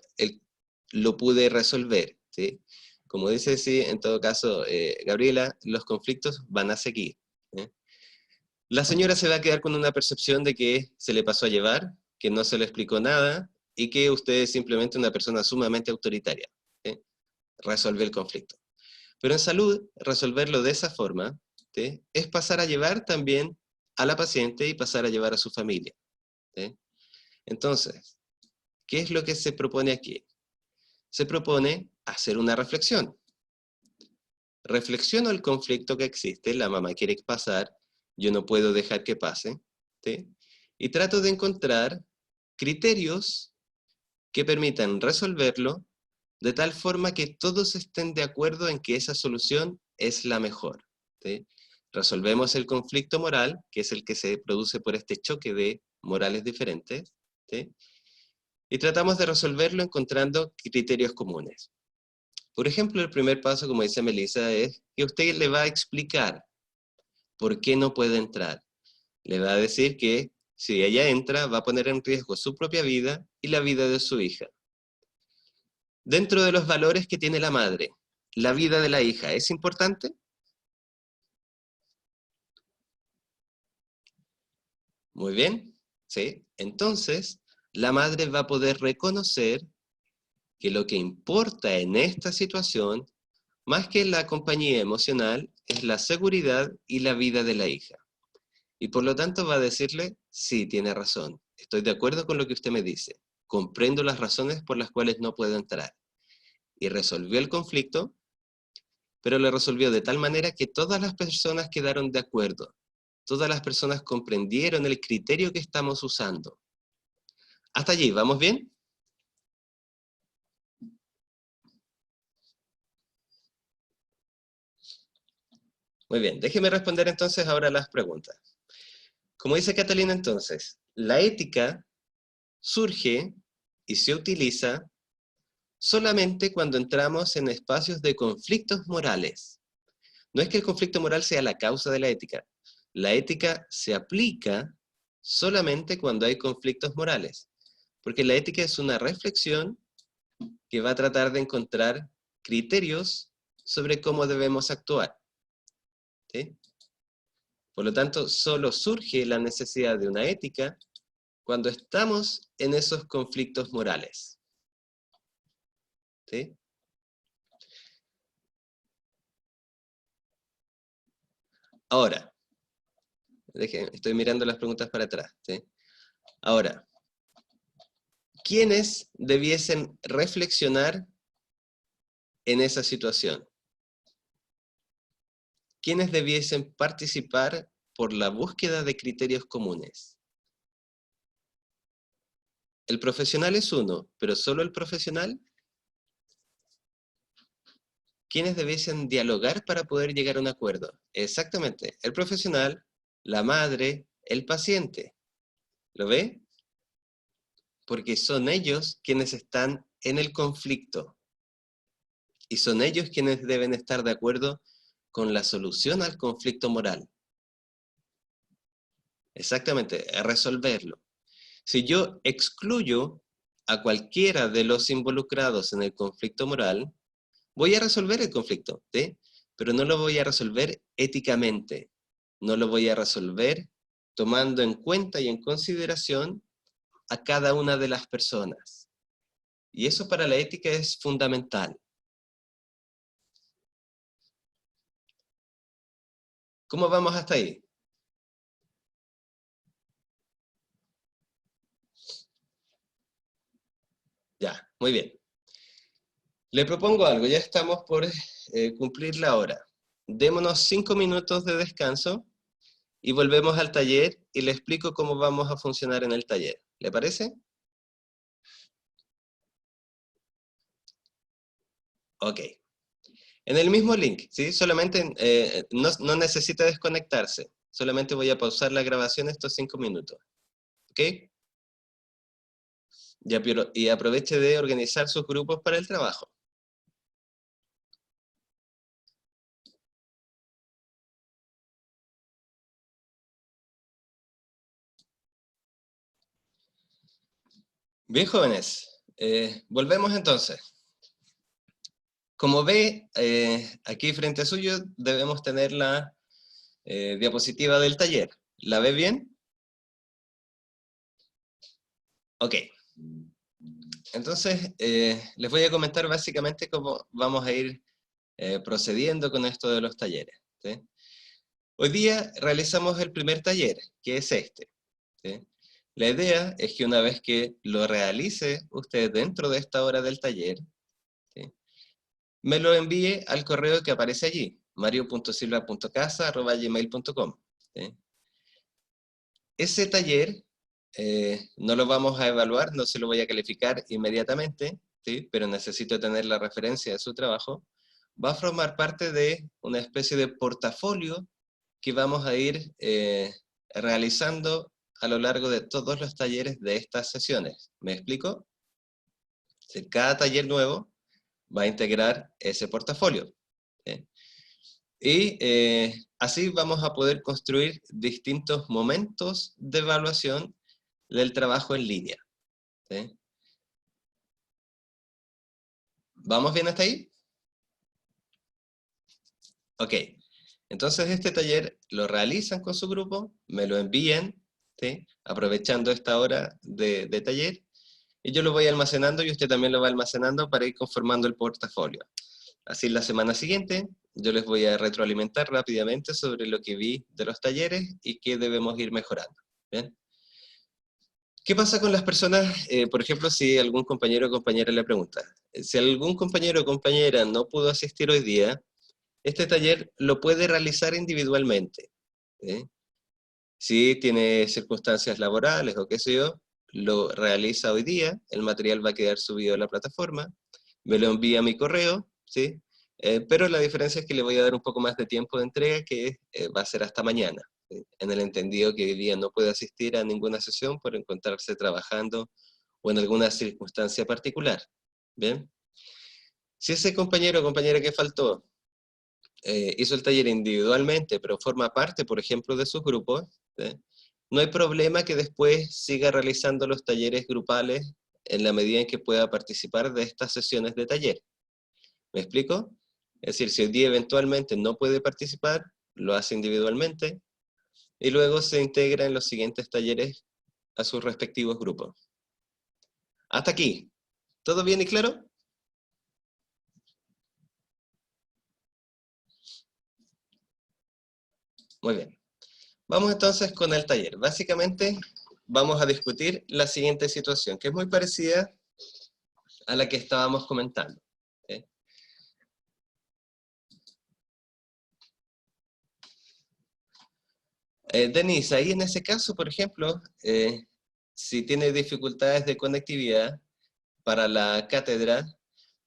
lo pude resolver. ¿Sí? Como dice, sí, en todo caso, Gabriela, los conflictos van a seguir. ¿Sí? La señora se va a quedar con una percepción de que se le pasó a llevar, que no se le explicó nada, y que usted es simplemente una persona sumamente autoritaria. ¿Sí? Resolver el conflicto. Pero en salud, resolverlo de esa forma, ¿sí?, es pasar a llevar también a la paciente y pasar a llevar a su familia. ¿Sí? Entonces, ¿qué es lo que se propone aquí? Se propone hacer una reflexión. Reflexiono el conflicto que existe, la mamá quiere pasar, yo no puedo dejar que pase, ¿sí? Y trato de encontrar criterios que permitan resolverlo de tal forma que todos estén de acuerdo en que esa solución es la mejor. ¿Sí? Resolvemos el conflicto moral, que es el que se produce por este choque de morales diferentes, ¿sí? Y tratamos de resolverlo encontrando criterios comunes. Por ejemplo, el primer paso, como dice Melissa, es que usted le va a explicar por qué no puede entrar. Le va a decir que si ella entra, va a poner en riesgo su propia vida y la vida de su hija. Dentro de los valores que tiene la madre, ¿la vida de la hija es importante? Muy bien, ¿sí? Entonces, la madre va a poder reconocer que lo que importa en esta situación, más que la compañía emocional, es la seguridad y la vida de la hija. Y por lo tanto va a decirle, sí, tiene razón, estoy de acuerdo con lo que usted me dice, comprendo las razones por las cuales no puedo entrar. Y resolvió el conflicto, pero lo resolvió de tal manera que todas las personas quedaron de acuerdo. Todas las personas comprendieron el criterio que estamos usando. Hasta allí, ¿vamos bien? Muy bien, déjeme responder entonces ahora las preguntas. Como dice Catalina entonces, la ética surge y se utiliza solamente cuando entramos en espacios de conflictos morales. No es que el conflicto moral sea la causa de la ética. La ética se aplica solamente cuando hay conflictos morales, porque la ética es una reflexión que va a tratar de encontrar criterios sobre cómo debemos actuar. ¿Sí? Por lo tanto, solo surge la necesidad de una ética cuando estamos en esos conflictos morales. ¿Sí? Ahora, estoy mirando las preguntas para atrás. ¿Sí? Ahora, ¿quiénes debiesen reflexionar en esa situación? ¿Quiénes debiesen participar por la búsqueda de criterios comunes? El profesional es uno, pero ¿solo el profesional? ¿Quiénes debiesen dialogar para poder llegar a un acuerdo? Exactamente, el profesional, la madre, el paciente. ¿Lo ve? Porque son ellos quienes están en el conflicto. Y son ellos quienes deben estar de acuerdo con la solución al conflicto moral. Exactamente, a resolverlo. Si yo excluyo a cualquiera de los involucrados en el conflicto moral, voy a resolver el conflicto, ¿sí? Pero no lo voy a resolver éticamente. No lo voy a resolver tomando en cuenta y en consideración a cada una de las personas. Y eso para la ética es fundamental. ¿Cómo vamos hasta ahí? Ya, muy bien. Le propongo algo, ya estamos por cumplir la hora. Démonos 5 minutos de descanso y volvemos al taller y le explico cómo vamos a funcionar en el taller. ¿Le parece? Ok. En el mismo link, ¿sí? Solamente no necesita desconectarse. Solamente voy a pausar la grabación estos 5 minutos. ¿Ok? Y aproveche de organizar sus grupos para el trabajo. Bien, jóvenes. Volvemos entonces. Como ve, aquí frente a suyo debemos tener la diapositiva del taller. ¿La ve bien? Ok. Entonces, les voy a comentar básicamente cómo vamos a ir procediendo con esto de los talleres. ¿Sí? Hoy día realizamos el primer taller, que es este. ¿Sí? La idea es que una vez que lo realice usted dentro de esta hora del taller, ¿sí? Me lo envíe al correo que aparece allí, mario.silva.casa@gmail.com. ¿Sí? Ese taller no lo vamos a evaluar, no se lo voy a calificar inmediatamente, ¿sí? Pero necesito tener la referencia de su trabajo. Va a formar parte de una especie de portafolio que vamos a ir realizando a lo largo de todos los talleres de estas sesiones. ¿Me explico? Cada taller nuevo va a integrar ese portafolio. ¿Sí? Y así vamos a poder construir distintos momentos de evaluación del trabajo en línea. ¿Sí? ¿Vamos bien hasta ahí? Ok. Entonces este taller lo realizan con su grupo, me lo envían, ¿sí? Aprovechando esta hora de taller, y yo lo voy almacenando y usted también lo va almacenando para ir conformando el portafolio. Así la semana siguiente yo les voy a retroalimentar rápidamente sobre lo que vi de los talleres y qué debemos ir mejorando. ¿Bien? ¿Qué pasa con las personas? Por ejemplo, si algún compañero o compañera le pregunta, si algún compañero o compañera no pudo asistir hoy día, este taller lo puede realizar individualmente. ¿Sí? Si tiene circunstancias laborales o qué sé yo, lo realiza hoy día, el material va a quedar subido a la plataforma, me lo envía a mi correo, ¿sí? Pero la diferencia es que le voy a dar un poco más de tiempo de entrega, que va a ser hasta mañana, ¿sí? En el entendido que hoy día no puede asistir a ninguna sesión por encontrarse trabajando o en alguna circunstancia particular. ¿Bien? Si ese compañero o compañera que faltó hizo el taller individualmente, pero forma parte, por ejemplo, de sus grupos, ¿sí? No hay problema que después siga realizando los talleres grupales en la medida en que pueda participar de estas sesiones de taller. ¿Me explico? Es decir, si hoy día eventualmente no puede participar, lo hace individualmente, y luego se integra en los siguientes talleres a sus respectivos grupos. Hasta aquí. ¿Todo bien y claro? Muy bien. Vamos entonces con el taller. Básicamente vamos a discutir la siguiente situación, que es muy parecida a la que estábamos comentando. ¿Sí? Denise, ahí en ese caso, por ejemplo, si tiene dificultades de conectividad para la cátedra,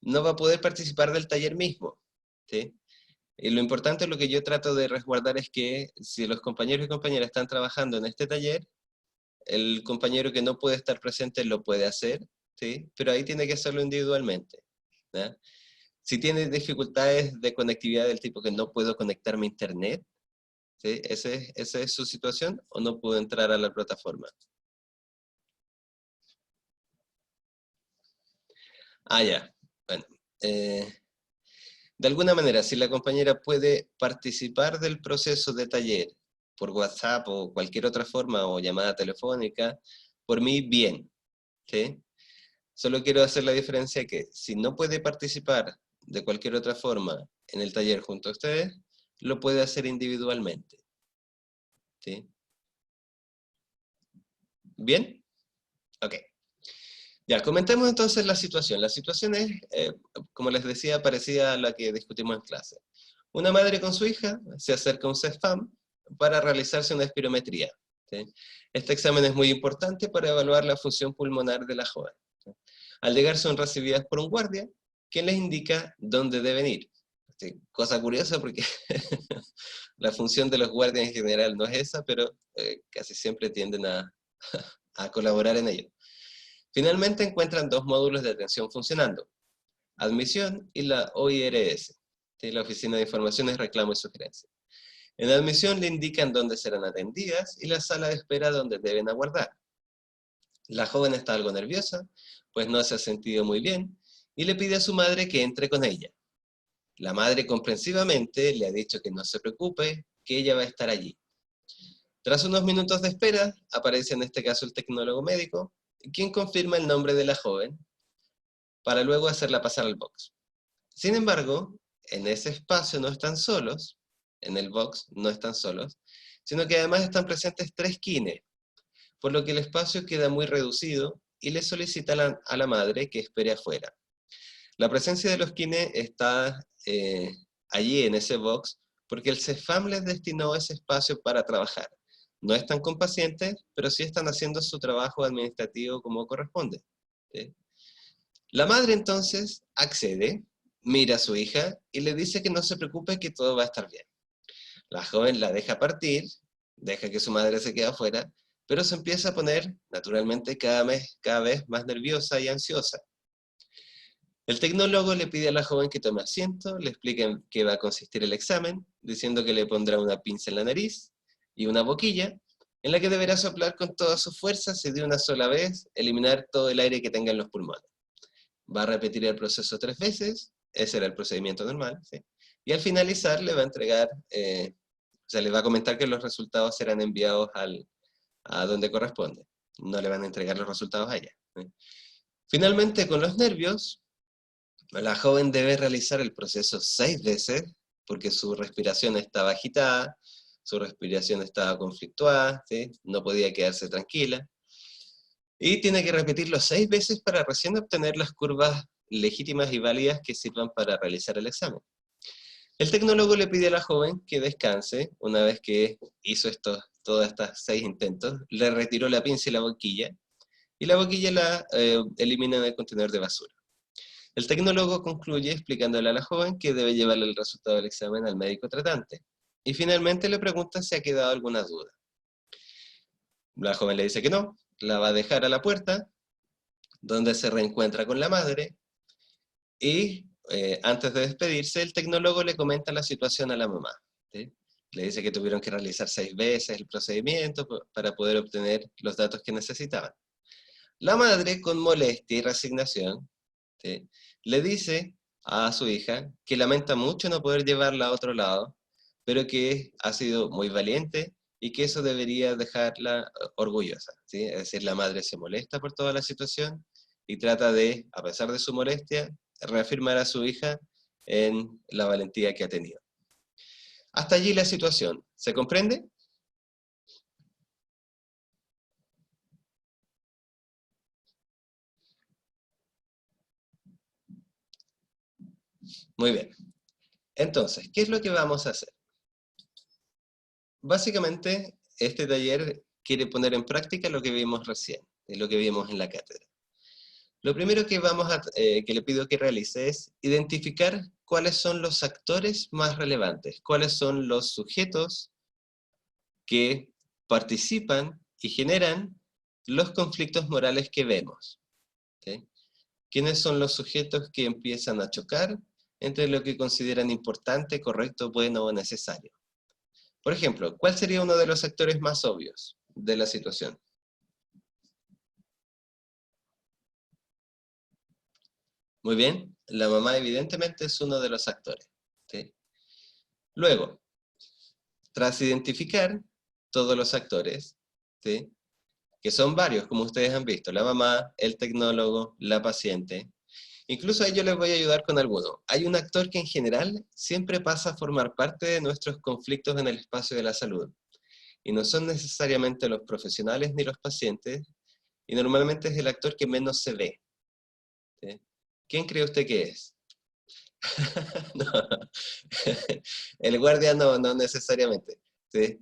no va a poder participar del taller mismo. ¿Sí? Y lo importante, lo que yo trato de resguardar es que si los compañeros y compañeras están trabajando en este taller, el compañero que no puede estar presente lo puede hacer, ¿sí? Pero ahí tiene que hacerlo individualmente. ¿Ya? Si tiene dificultades de conectividad del tipo que no puedo conectarme a internet, ¿sí? Esa es su situación, o no puedo entrar a la plataforma. Ah, ya. Bueno. De alguna manera, si la compañera puede participar del proceso de taller por WhatsApp o cualquier otra forma, o llamada telefónica, por mí, bien. ¿Sí? Solo quiero hacer la diferencia que si no puede participar de cualquier otra forma en el taller junto a ustedes, lo puede hacer individualmente. ¿Sí? ¿Bien? Ok. Ya, comentemos entonces la situación. La situación es, como les decía, parecida a la que discutimos en clase. Una madre con su hija se acerca a un CEFAM para realizarse una espirometría. ¿Sí? Este examen es muy importante para evaluar la función pulmonar de la joven. ¿Sí? Al llegar son recibidas por un guardia, quien les indica dónde deben ir. ¿Sí? Cosa curiosa porque la función de los guardias en general no es esa, pero casi siempre tienden a colaborar en ello. Finalmente encuentran dos módulos de atención funcionando: admisión y la OIRS, ¿sí? La Oficina de Informaciones, Reclamo y Sugerencia. En admisión le indican dónde serán atendidas y la sala de espera donde deben aguardar. La joven está algo nerviosa, pues no se ha sentido muy bien, y le pide a su madre que entre con ella. La madre comprensivamente le ha dicho que no se preocupe, que ella va a estar allí. Tras unos minutos de espera, aparece en este caso el tecnólogo médico, quien confirma el nombre de la joven, para luego hacerla pasar al box. Sin embargo, en ese espacio no están solos, en el box no están solos, sino que además están presentes 3 kines, por lo que el espacio queda muy reducido y le solicita a la madre que espere afuera. La presencia de los kines está allí en ese box porque el CEFAM les destinó ese espacio para trabajar. No están con pacientes, pero sí están haciendo su trabajo administrativo como corresponde. ¿Sí? La madre entonces accede, mira a su hija y le dice que no se preocupe, que todo va a estar bien. La joven la deja partir, deja que su madre se quede afuera, pero se empieza a poner, naturalmente, cada vez más nerviosa y ansiosa. El tecnólogo le pide a la joven que tome asiento, le explica en qué va a consistir el examen, diciendo que le pondrá una pinza en la nariz y una boquilla, en la que deberá soplar con todas sus fuerzas y de una sola vez eliminar todo el aire que tenga en los pulmones. Va a repetir el proceso 3 veces, ese era el procedimiento normal, ¿sí? Y al finalizar le va a entregar, le va a comentar que los resultados serán enviados a donde corresponde. No le van a entregar los resultados a ella. Finalmente, con los nervios, la joven debe realizar el proceso 6 veces, porque su respiración estaba agitada, su respiración estaba conflictuada, ¿sí? No podía quedarse tranquila. Y tiene que repetirlo 6 veces para recién obtener las curvas legítimas y válidas que sirvan para realizar el examen. El tecnólogo le pide a la joven que descanse. Una vez que hizo todos estos 6 intentos, le retiró la pinza y la boquilla la elimina en el contenedor de basura. El tecnólogo concluye explicándole a la joven que debe llevarle el resultado del examen al médico tratante. Y finalmente le pregunta si ha quedado alguna duda. La joven le dice que no, la va a dejar a la puerta, donde se reencuentra con la madre, y antes de despedirse, el tecnólogo le comenta la situación a la mamá, ¿sí? Le dice que tuvieron que realizar 6 veces el procedimiento para poder obtener los datos que necesitaban. La madre, con molestia y resignación, ¿sí?, le dice a su hija que lamenta mucho no poder llevarla a otro lado, pero que ha sido muy valiente y que eso debería dejarla orgullosa, ¿sí? Es decir, la madre se molesta por toda la situación y trata de, a pesar de su molestia, reafirmar a su hija en la valentía que ha tenido. Hasta allí la situación. ¿Se comprende? Muy bien. Entonces, ¿qué es lo que vamos a hacer? Básicamente, este taller quiere poner en práctica lo que vimos recién, lo que vimos en la cátedra. Lo primero que que le pido que realice es identificar cuáles son los actores más relevantes, cuáles son los sujetos que participan y generan los conflictos morales que vemos, ¿sí? ¿Quiénes son los sujetos que empiezan a chocar entre lo que consideran importante, correcto, bueno o necesario? Por ejemplo, ¿cuál sería uno de los actores más obvios de la situación? Muy bien, la mamá evidentemente es uno de los actores, ¿sí? Luego, tras identificar todos los actores, ¿sí?, que son varios, como ustedes han visto, la mamá, el tecnólogo, la paciente, incluso ahí yo les voy a ayudar con alguno. Hay un actor que en general siempre pasa a formar parte de nuestros conflictos en el espacio de la salud, y no son necesariamente los profesionales ni los pacientes, y normalmente es el actor que menos se ve, ¿sí? ¿Quién cree usted que es? No. El guardia no necesariamente, ¿sí?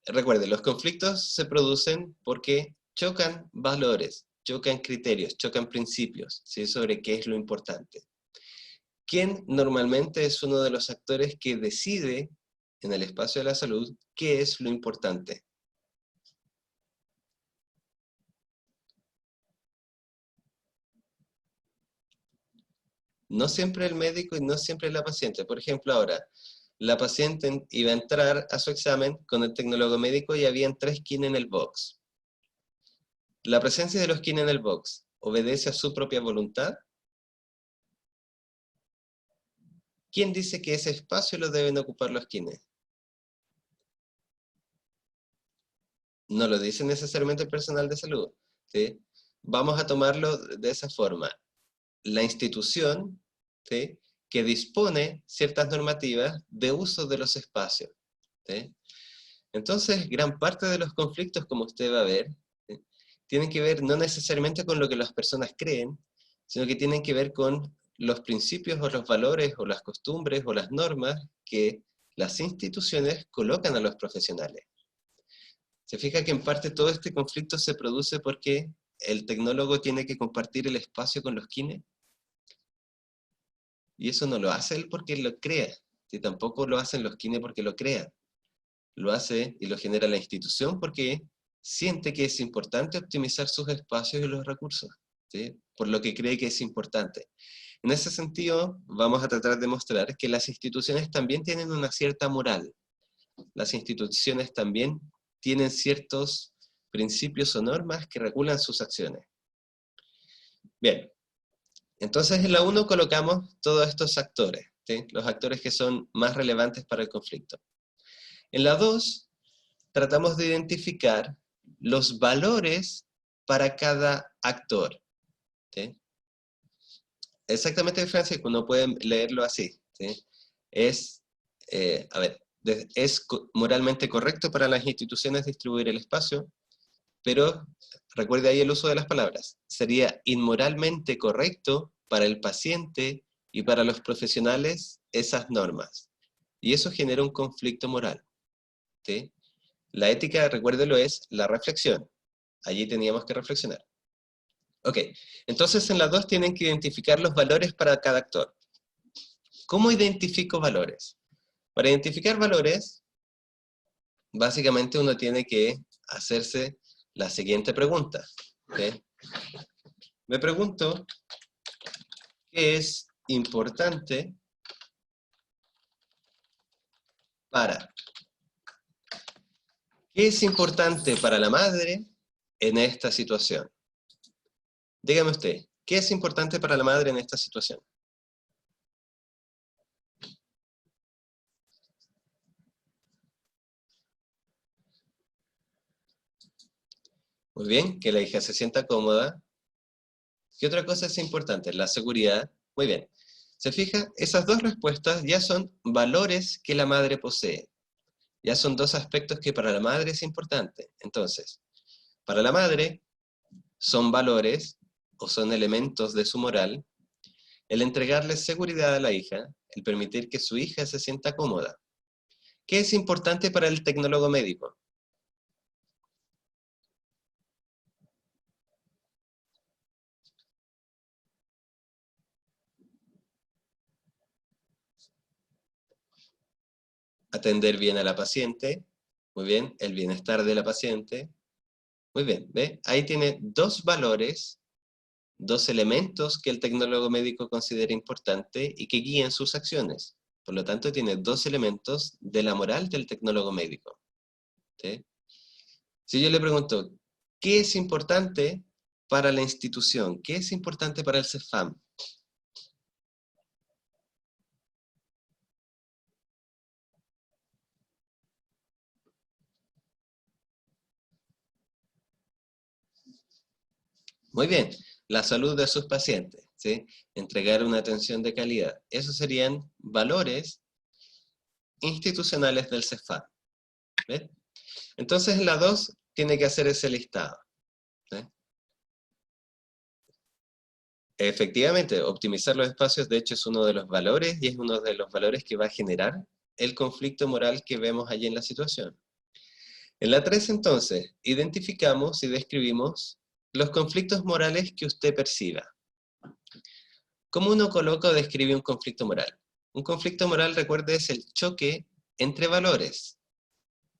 Recuerde, los conflictos se producen porque chocan valores, chocan criterios, chocan principios, ¿sí?, sobre qué es lo importante. ¿Quién normalmente es uno de los actores que decide en el espacio de la salud qué es lo importante? No siempre el médico y no siempre la paciente. Por ejemplo, ahora, la paciente iba a entrar a su examen con el tecnólogo médico y habían 3 kin en el box. ¿La presencia de los kin en el box obedece a su propia voluntad? ¿Quién dice que ese espacio lo deben ocupar los kines? No lo dice necesariamente el personal de salud, ¿sí? Vamos a tomarlo de esa forma. La institución, ¿sí?, que dispone ciertas normativas de uso de los espacios, ¿sí? Entonces, gran parte de los conflictos, como usted va a ver, ¿sí?, tienen que ver no necesariamente con lo que las personas creen, sino que tienen que ver con los principios o los valores o las costumbres o las normas que las instituciones colocan a los profesionales. Se fija que en parte todo este conflicto se produce porque el tecnólogo tiene que compartir el espacio con los kines. Y eso no lo hace él porque lo crea, y tampoco lo hacen los kines porque lo crean. Lo hace y lo genera la institución porque siente que es importante optimizar sus espacios y los recursos, ¿sí?, por lo que cree que es importante. En ese sentido, vamos a tratar de mostrar que las instituciones también tienen una cierta moral. Las instituciones también tienen ciertos principios o normas que regulan sus acciones. Bien, entonces en la 1 colocamos todos estos actores, ¿sí?, los actores que son más relevantes para el conflicto. En la 2 tratamos de identificar los valores para cada actor. ¿Sí? Exactamente, Francisco, uno puede leerlo así. ¿Sí? Es, es moralmente correcto para las instituciones distribuir el espacio, pero recuerde ahí el uso de las palabras. Sería inmoralmente correcto para el paciente y para los profesionales esas normas. Y eso genera un conflicto moral. ¿Sí? La ética, recuérdelo, es la reflexión. Allí teníamos que reflexionar. Ok, entonces en las dos tienen que identificar los valores para cada actor. ¿Cómo identifico valores? Para identificar valores, básicamente uno tiene que hacerse la siguiente pregunta. ¿Okay? Me pregunto, ¿qué es importante para? ¿Qué es importante para la madre en esta situación? Dígame usted, ¿qué es importante para la madre en esta situación? Muy bien, que la hija se sienta cómoda. ¿Qué otra cosa es importante? La seguridad. Muy bien. ¿Se fija? Esas dos respuestas ya son valores que la madre posee. Ya son dos aspectos que para la madre es importante. Entonces, para la madre son valores o son elementos de su moral el entregarle seguridad a la hija, el permitir que su hija se sienta cómoda. ¿Qué es importante para el tecnólogo médico? Atender bien a la paciente, muy bien, el bienestar de la paciente, muy bien, ¿ve? Ahí tiene dos valores, dos elementos que el tecnólogo médico considera importante y que guían sus acciones. Por lo tanto, tiene dos elementos de la moral del tecnólogo médico. ¿Sí? Si yo le pregunto, ¿qué es importante para la institución? ¿Qué es importante para el CEFAM? Muy bien, la salud de sus pacientes, ¿sí? Entregar una atención de calidad. Esos serían valores institucionales del CEFAM. ¿Ves? Entonces la 2 tiene que hacer ese listado. ¿Sí? Efectivamente, optimizar los espacios de hecho es uno de los valores y es uno de los valores que va a generar el conflicto moral que vemos allí en la situación. En la 3 entonces, identificamos y describimos los conflictos morales que usted perciba. ¿Cómo uno coloca o describe un conflicto moral? Un conflicto moral, recuerde, es el choque entre valores,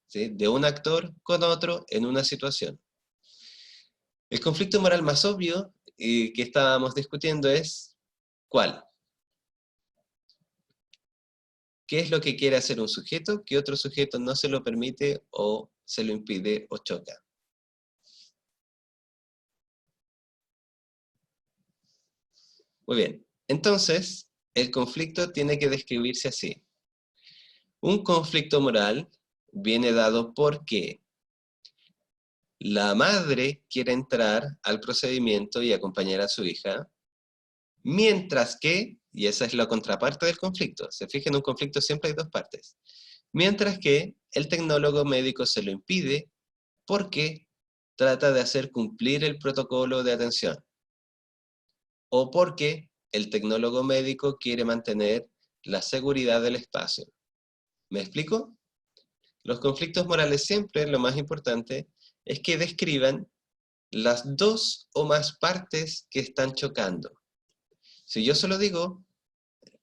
¿sí? De un actor con otro en una situación. El conflicto moral más obvio que estábamos discutiendo es ¿cuál? ¿Qué es lo que quiere hacer un sujeto que otro sujeto no se lo permite o se lo impide o choca? Muy bien, entonces el conflicto tiene que describirse así. Un conflicto moral viene dado porque la madre quiere entrar al procedimiento y acompañar a su hija, mientras que, y esa es la contraparte del conflicto, se fijan en un conflicto siempre hay dos partes, mientras que el tecnólogo médico se lo impide porque trata de hacer cumplir el protocolo de atención, o porque el tecnólogo médico quiere mantener la seguridad del espacio. ¿Me explico? Los conflictos morales siempre, lo más importante, es que describan las dos o más partes que están chocando. Si yo solo digo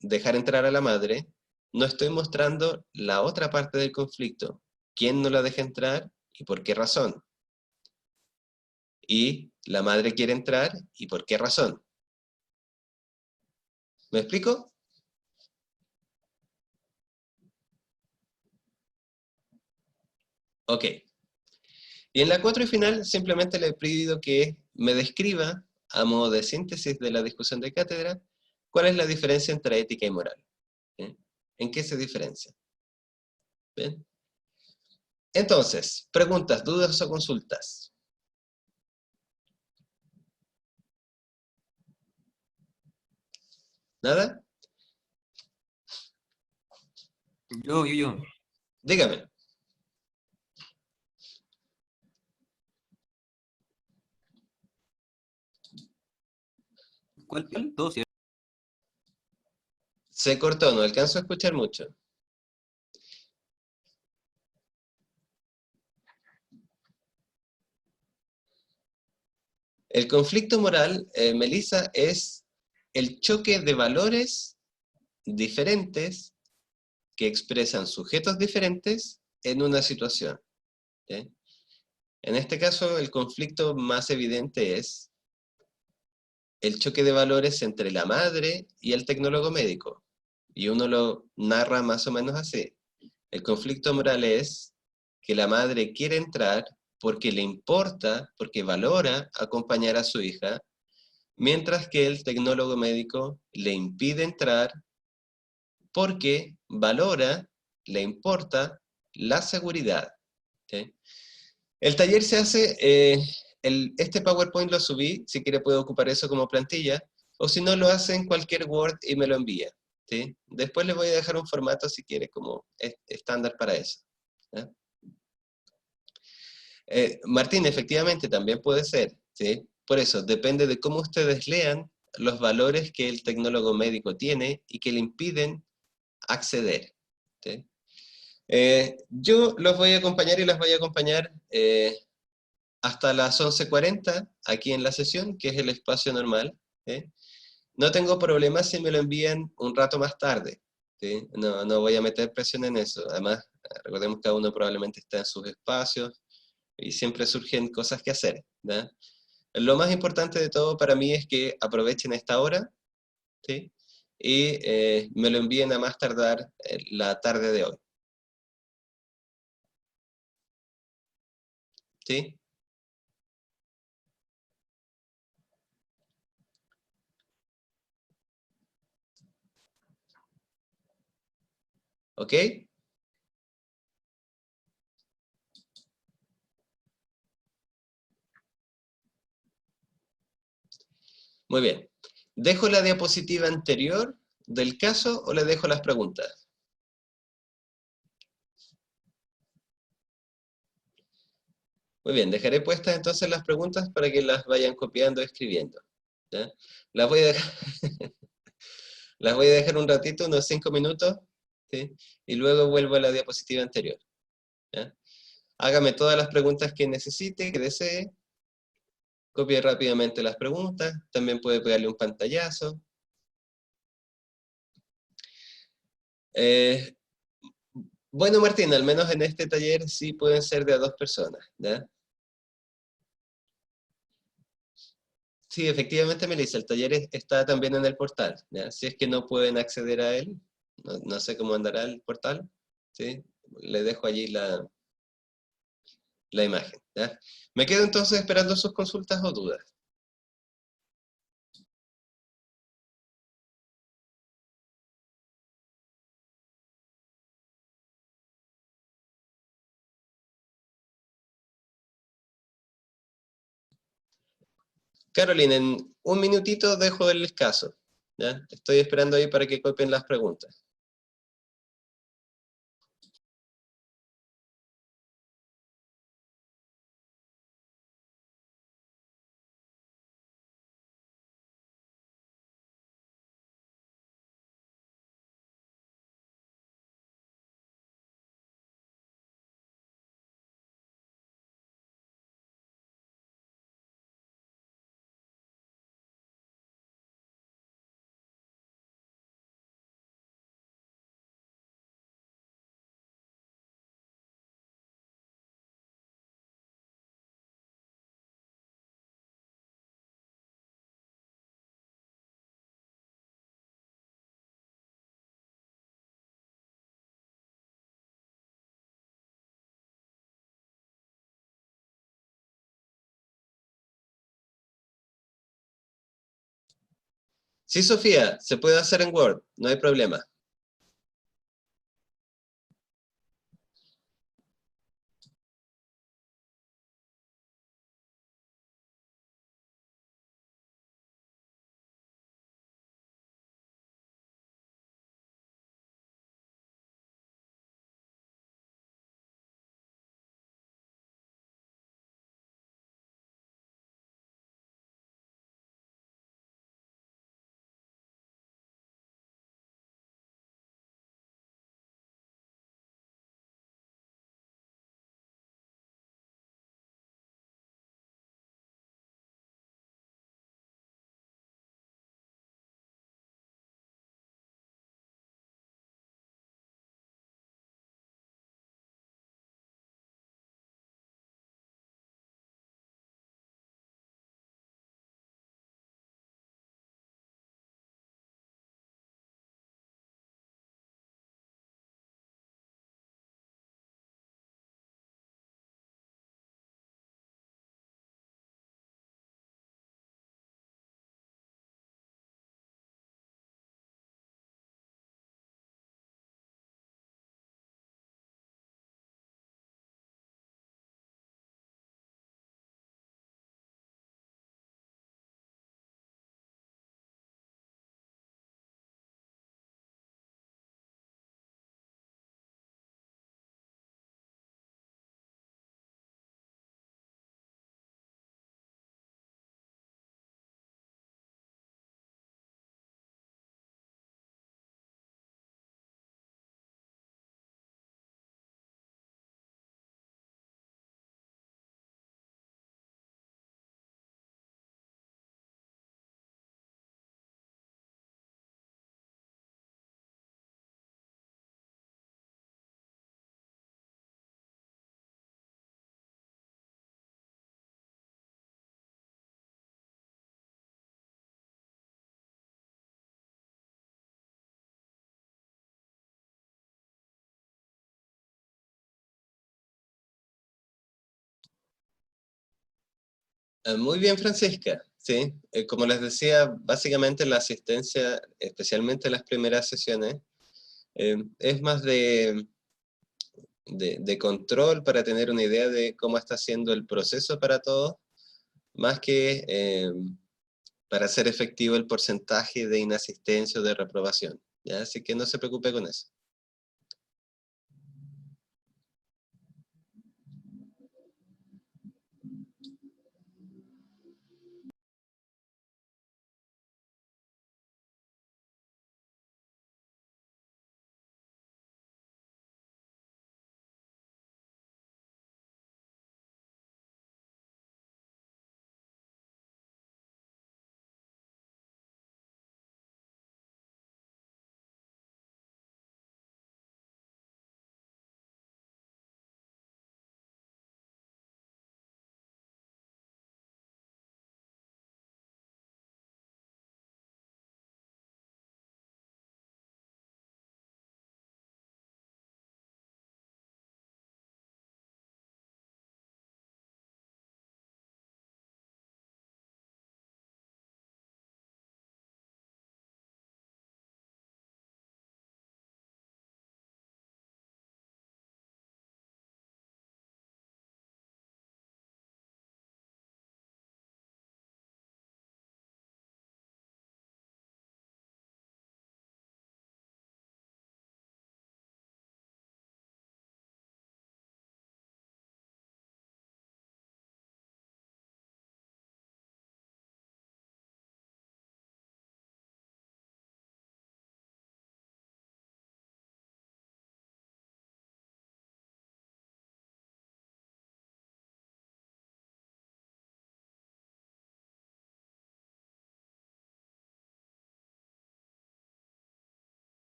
dejar entrar a la madre, no estoy mostrando la otra parte del conflicto. ¿Quién no la deja entrar y por qué razón? Y la madre quiere entrar y por qué razón. ¿Me explico? Ok. Y en la 4 y final simplemente le pido que me describa, a modo de síntesis de la discusión de cátedra, cuál es la diferencia entre ética y moral. ¿Sí? ¿En qué se diferencia? ¿Bien? Entonces, preguntas, dudas o consultas. ¿Nada? Yo. Dígame. ¿Cuál? Todo cierto. Se cortó, no alcanzo a escuchar mucho. El conflicto moral, Melissa, es el choque de valores diferentes que expresan sujetos diferentes en una situación. ¿Sí? En este caso, el conflicto más evidente es el choque de valores entre la madre y el tecnólogo médico. Y uno lo narra más o menos así. El conflicto moral es que la madre quiere entrar porque le importa, porque valora acompañar a su hija, mientras que el tecnólogo médico le impide entrar porque valora, le importa la seguridad. ¿Sí? El taller se hace, este PowerPoint lo subí, si quiere puede ocupar eso como plantilla, o si no lo hace en cualquier Word y me lo envía. ¿Sí? Después le voy a dejar un formato si quiere como estándar para eso. ¿Sí? Martín, efectivamente también puede ser. ¿Sí? Por eso, depende de cómo ustedes lean los valores que el tecnólogo médico tiene y que le impiden acceder. ¿Sí? Yo los voy a acompañar y las voy a acompañar hasta las 11:40 aquí en la sesión, que es el espacio normal. ¿Sí? No tengo problema si me lo envían un rato más tarde. ¿Sí? No voy a meter presión en eso. Además, recordemos que cada uno probablemente está en sus espacios y siempre surgen cosas que hacer. ¿Ya? Lo más importante de todo para mí es que aprovechen esta hora, ¿sí? Y me lo envíen a más tardar la tarde de hoy. ¿Sí? ¿Ok? Muy bien. ¿Dejo la diapositiva anterior del caso o le dejo las preguntas? Muy bien, dejaré puestas entonces las preguntas para que las vayan copiando y escribiendo. ¿Ya? Las voy a dejar, las voy a dejar un ratito, unos 5 minutos, ¿sí? Y luego vuelvo a la diapositiva anterior. ¿Ya? Hágame todas las preguntas que necesite, que desee. Copie rápidamente las preguntas. También puede pegarle un pantallazo. Eh, bueno, Martín, al menos en este taller sí pueden ser de a 2 personas. ¿Ya? Sí, efectivamente, Melissa, el taller está también en el portal. ¿Ya? Si es que no pueden acceder a él, no sé cómo andará el portal, ¿sí? Le dejo allí la imagen. ¿Ya? Me quedo entonces esperando sus consultas o dudas. Carolina, en un minutito dejo el caso. ¿Ya? Estoy esperando ahí para que copien las preguntas. Sí, Sofía, se puede hacer en Word, no hay problema. Muy bien, Francisca. Sí, como les decía, básicamente la asistencia, especialmente en las primeras sesiones, es más de control para tener una idea de cómo está siendo el proceso para todos, más que para hacer efectivo el porcentaje de inasistencia o de reprobación. ¿Ya? Así que no se preocupe con eso.